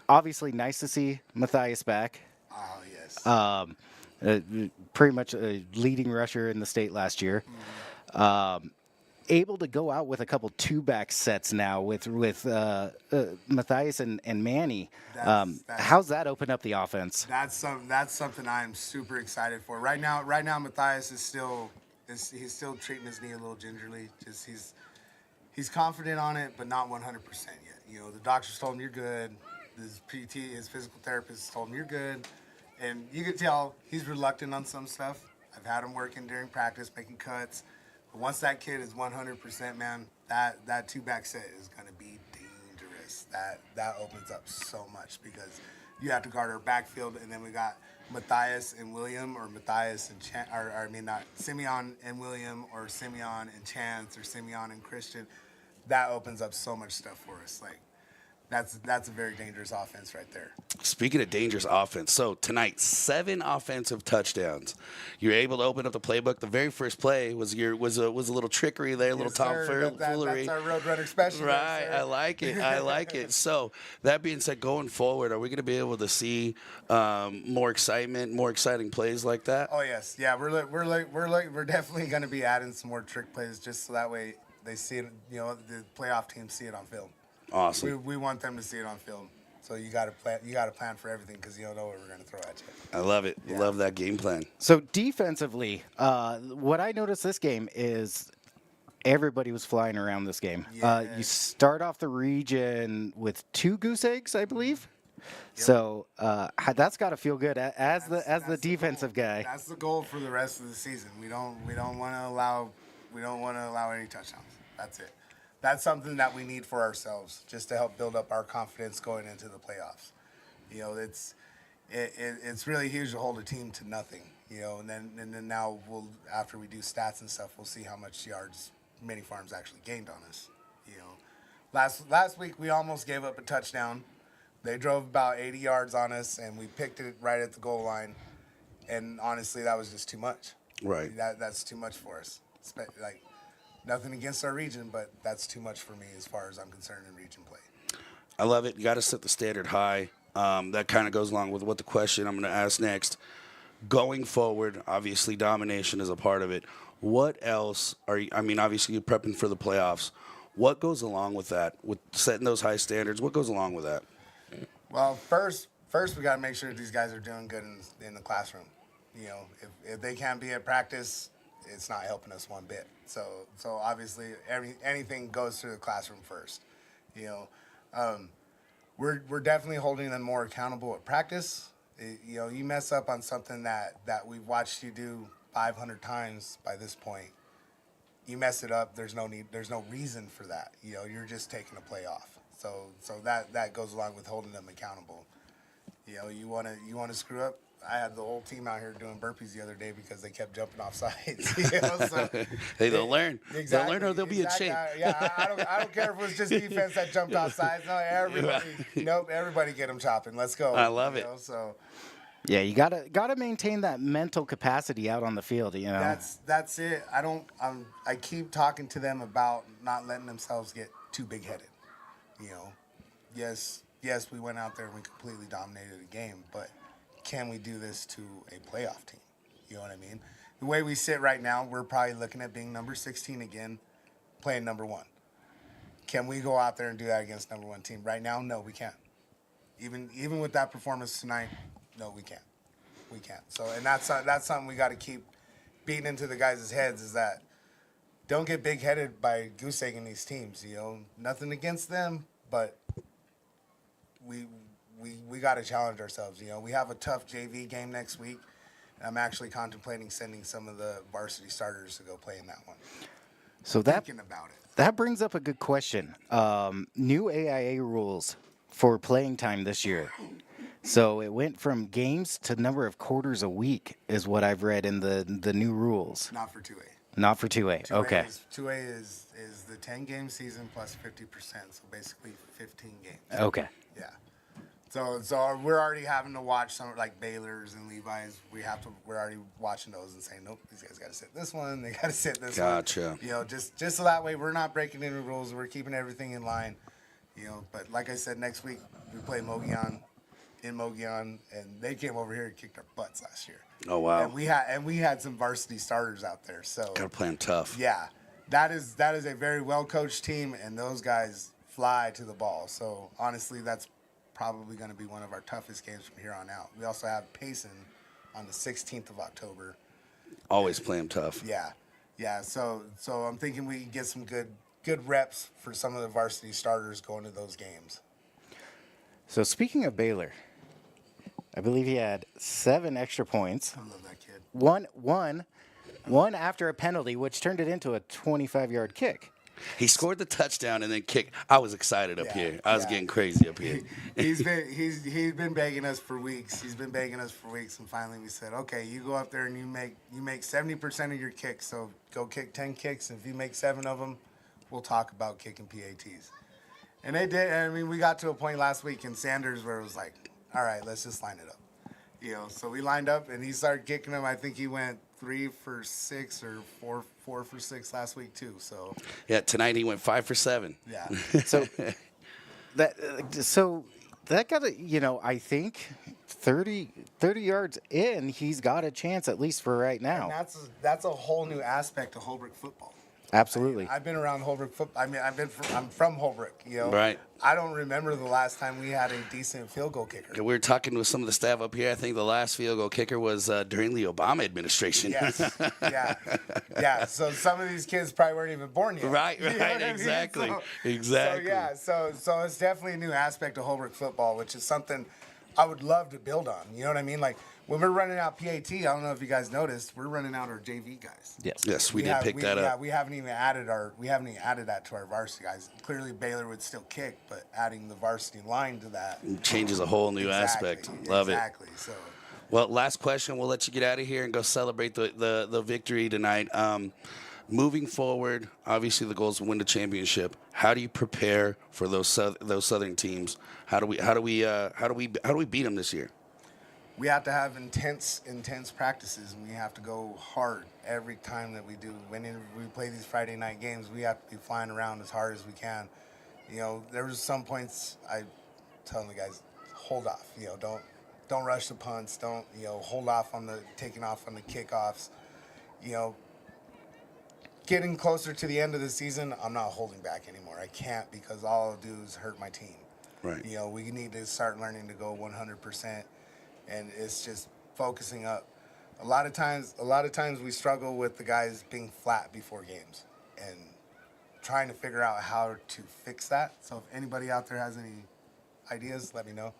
obviously nice to see Matthias back. Oh, yes. Pretty much a leading rusher in the state last year. Able to go out with a couple 2-back sets now with Matthias and Manny. How's that open up the offense? That's something I'm super excited for. Right now Matthias is still treating his knee a little gingerly. Just he's confident on it, but not 100% yet. The doctors told him you're good. His PT, his physical therapist told him you're good, and you can tell he's reluctant on some stuff. I've had him working during practice, making cuts. But once that kid is 100%, man, that 2-back set is going to be dangerous. That opens up so much because you have to guard our backfield, and then we got Matthias and William, or Matthias and not Simeon and William, or Simeon and Chance, or Simeon and Christian. That opens up so much stuff for us. That's a very dangerous offense right there. Speaking of dangerous offense, so tonight 7 offensive touchdowns. You're able to open up the playbook. The very first play was a little trickery there, a little tomfoolery. That's our Roadrunner special. Right, I like it. I like it. So that being said, going forward, are we going to be able to see more excitement, more exciting plays like that? Oh yes, yeah. We're definitely going to be adding some more trick plays just so that way they see it. The playoff teams see it on film. Awesome. We want them to see it on film. So you got to plan for everything because you don't know what we're going to throw at you. I love it. Yeah. Love that game plan. So defensively, what I noticed this game is everybody was flying around this game. Yeah. You start off the region with 2 goose eggs, I believe. So that's got to feel good as That's the defensive goal. guy. That's the goal for the rest of the season. We don't want to allow any touchdowns. That's it. That's something that we need for ourselves, just to help build up our confidence going into the playoffs. You know, it's really huge to hold a team to nothing. You know, and then now after we do stats and stuff, we'll see how much yards Mini Farms actually gained on us. You know, last week we almost gave up a touchdown. They drove about 80 yards on us, and we picked it right at the goal line. And honestly, that was just too much. Right. That's too much for us. Like, nothing against our region, but that's too much for me as far as I'm concerned in region play. I love it. You got to set the standard high. That kind of goes along with what the question I'm going to ask next. Going forward, obviously domination is a part of it. What else are you, I mean, obviously you're prepping for the playoffs. What goes along with that? With setting those high standards, what goes along with that? Well, first we got to make sure these guys are doing good in the classroom. You know, if they can't be at practice, it's not helping us one bit. So obviously anything goes through the classroom first. You know, we're definitely holding them more accountable at practice. You know, you mess up on something that we've watched you do 500 times by this point. You mess it up, there's no reason for that. You know, you're just taking a play off. So that goes along with holding them accountable. You know, you wanna screw up. I had the whole team out here doing burpees the other day because they kept jumping off sides. You know, so Hey, they'll learn. Exactly, They'll learn, or they'll be a champ. Yeah, I don't care if it was just defense that jumped off sides. No, everybody get them chopping. Let's go. I love it. Know, so Yeah, you gotta maintain that mental capacity out on the field. You know, that's it. I keep talking to them about not letting themselves get too big headed. You know, yes, we went out there and we completely dominated the game, but can we do this to a playoff team? You know what I mean? The way we sit right now, we're probably looking at being number 16 again, playing number 1. Can we go out there and do that against number 1 team? Right now, no, we can't. Even with that performance tonight, no, we can't. We can't. So, and that's something we got to keep beating into the guys' heads, is that don't get big-headed by goose-egging these teams. You know, nothing against them, but we got to challenge ourselves. You know, we have a tough JV game next week, and I'm actually contemplating sending some of the varsity starters to go play in that one. so Thinking about it. that brings up a good question. New AIA rules for playing time this year. So it went from games to number of quarters a week is what I've read in the new rules. Not for 2A. Not for 2A. Okay. 2A is the 10-game season plus 50%, so basically 15 games. Okay. Yeah. So we're already having to watch some like Baylor's and Levi's. We're already watching those and saying, nope, these guys got to sit this one. They got to sit this one. Gotcha. You know, just so that way we're not breaking any rules. We're keeping everything in line. You know, but like I said, next week we play Mogollon in Mogollon, and they came over here and kicked our butts last year. Oh wow. And we had some varsity starters out there. So Gotta play them tough. yeah, that is a very well coached team, and those guys fly to the ball. So honestly, that's probably going to be one of our toughest games from here on out. We also have Payson on the 16th of October. Always play them tough. Yeah. So I'm thinking we can get some good reps for some of the varsity starters going to those games. So speaking of Baylor, I believe he had 7 extra points. I love that kid. One after a penalty, which turned it into a 25-yard kick. He scored the touchdown and then kicked. I was excited up here. I was getting crazy up here. He's been begging us for weeks. And finally we said, okay, you go up there and you make 70% of your kicks. So go kick 10 kicks. And if you make 7 of them, we'll talk about kicking PATs. And they did. I mean, we got to a point last week in Sanders where it was like, all right, let's just line it up. You know, so we lined up and he started kicking them. I think he went 3 for 6 or 4 for 6 last week too. So Yeah, tonight he went 5 for 7. yeah. So that got to, you know, I think 30 yards in, he's got a chance at least for right now. And that's a whole new aspect of Holbrook football. Absolutely. I've been around Holbrook football. I mean, I'm from Holbrook, you know. Right. I don't remember the last time we had a decent field goal kicker. We were talking with some of the staff up here. I think the last field goal kicker was during the Obama administration. Yes. Yeah. So some of these kids probably weren't even born yet. Right. You know what I mean? Exactly. So Exactly. so it's definitely a new aspect of Holbrook football, which is something I would love to build on. You know what I mean? Like when we're running out PAT, I don't know if you guys noticed, we're running out our JV guys. Yes, we did pick that up. Yeah, we haven't even added that to our varsity guys. Clearly Baylor would still kick, but adding the varsity line to that Changes a whole new aspect. Love it. Exactly. So Well, last question. We'll let you get out of here and go celebrate the victory tonight. Moving forward, obviously the goal is to win the championship. How do you prepare for those southern teams? How do we beat them this year? we have to have intense practices, and we have to go hard every time that we do. When we play these Friday night games, we have to be flying around as hard as we can. You know, there was some points I telling the guys, hold off. You know, don't rush the punts. Don't, you know, hold off on taking off on the kickoffs. You know, getting closer to the end of the season, I'm not holding back anymore. I can't, because all I'll do is hurt my team. Right. You know, we need to start learning to go 100%, and it's just focusing up. A lot of times we struggle with the guys being flat before games and trying to figure out how to fix that. So if anybody out there has any ideas, let me know.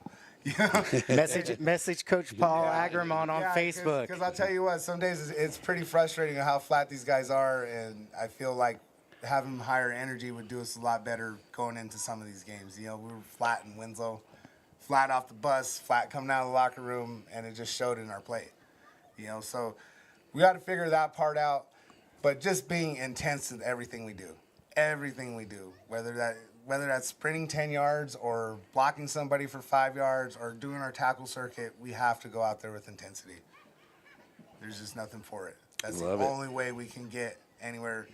Message Coach Paul Agramon on Facebook. Because I'll tell you what, some days it's pretty frustrating how flat these guys are, and I feel like having higher energy would do us a lot better going into some of these games. You know, we were flat in Winslow, flat off the bus, flat coming out of the locker room, and it just showed in our play. You know, so we got to figure that part out, but just being intense in everything we do. Everything we do, whether that's sprinting 10 yards or blocking somebody for 5 yards or doing our tackle circuit, we have to go out there with intensity. There's just nothing for it. That's the only way we can get anywhere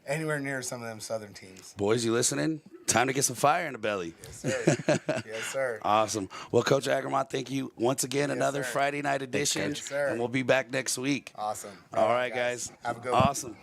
near some of them Southern teams. Boys, you listening? Time to get some fire in the belly. Yes, sir. Yes, sir. Awesome. Well, Coach Agramont, thank you once again. Yes, Another sir. Friday night edition. Yes, sir. And we'll be back next week. Awesome. All right, guys. Have a good one. Awesome.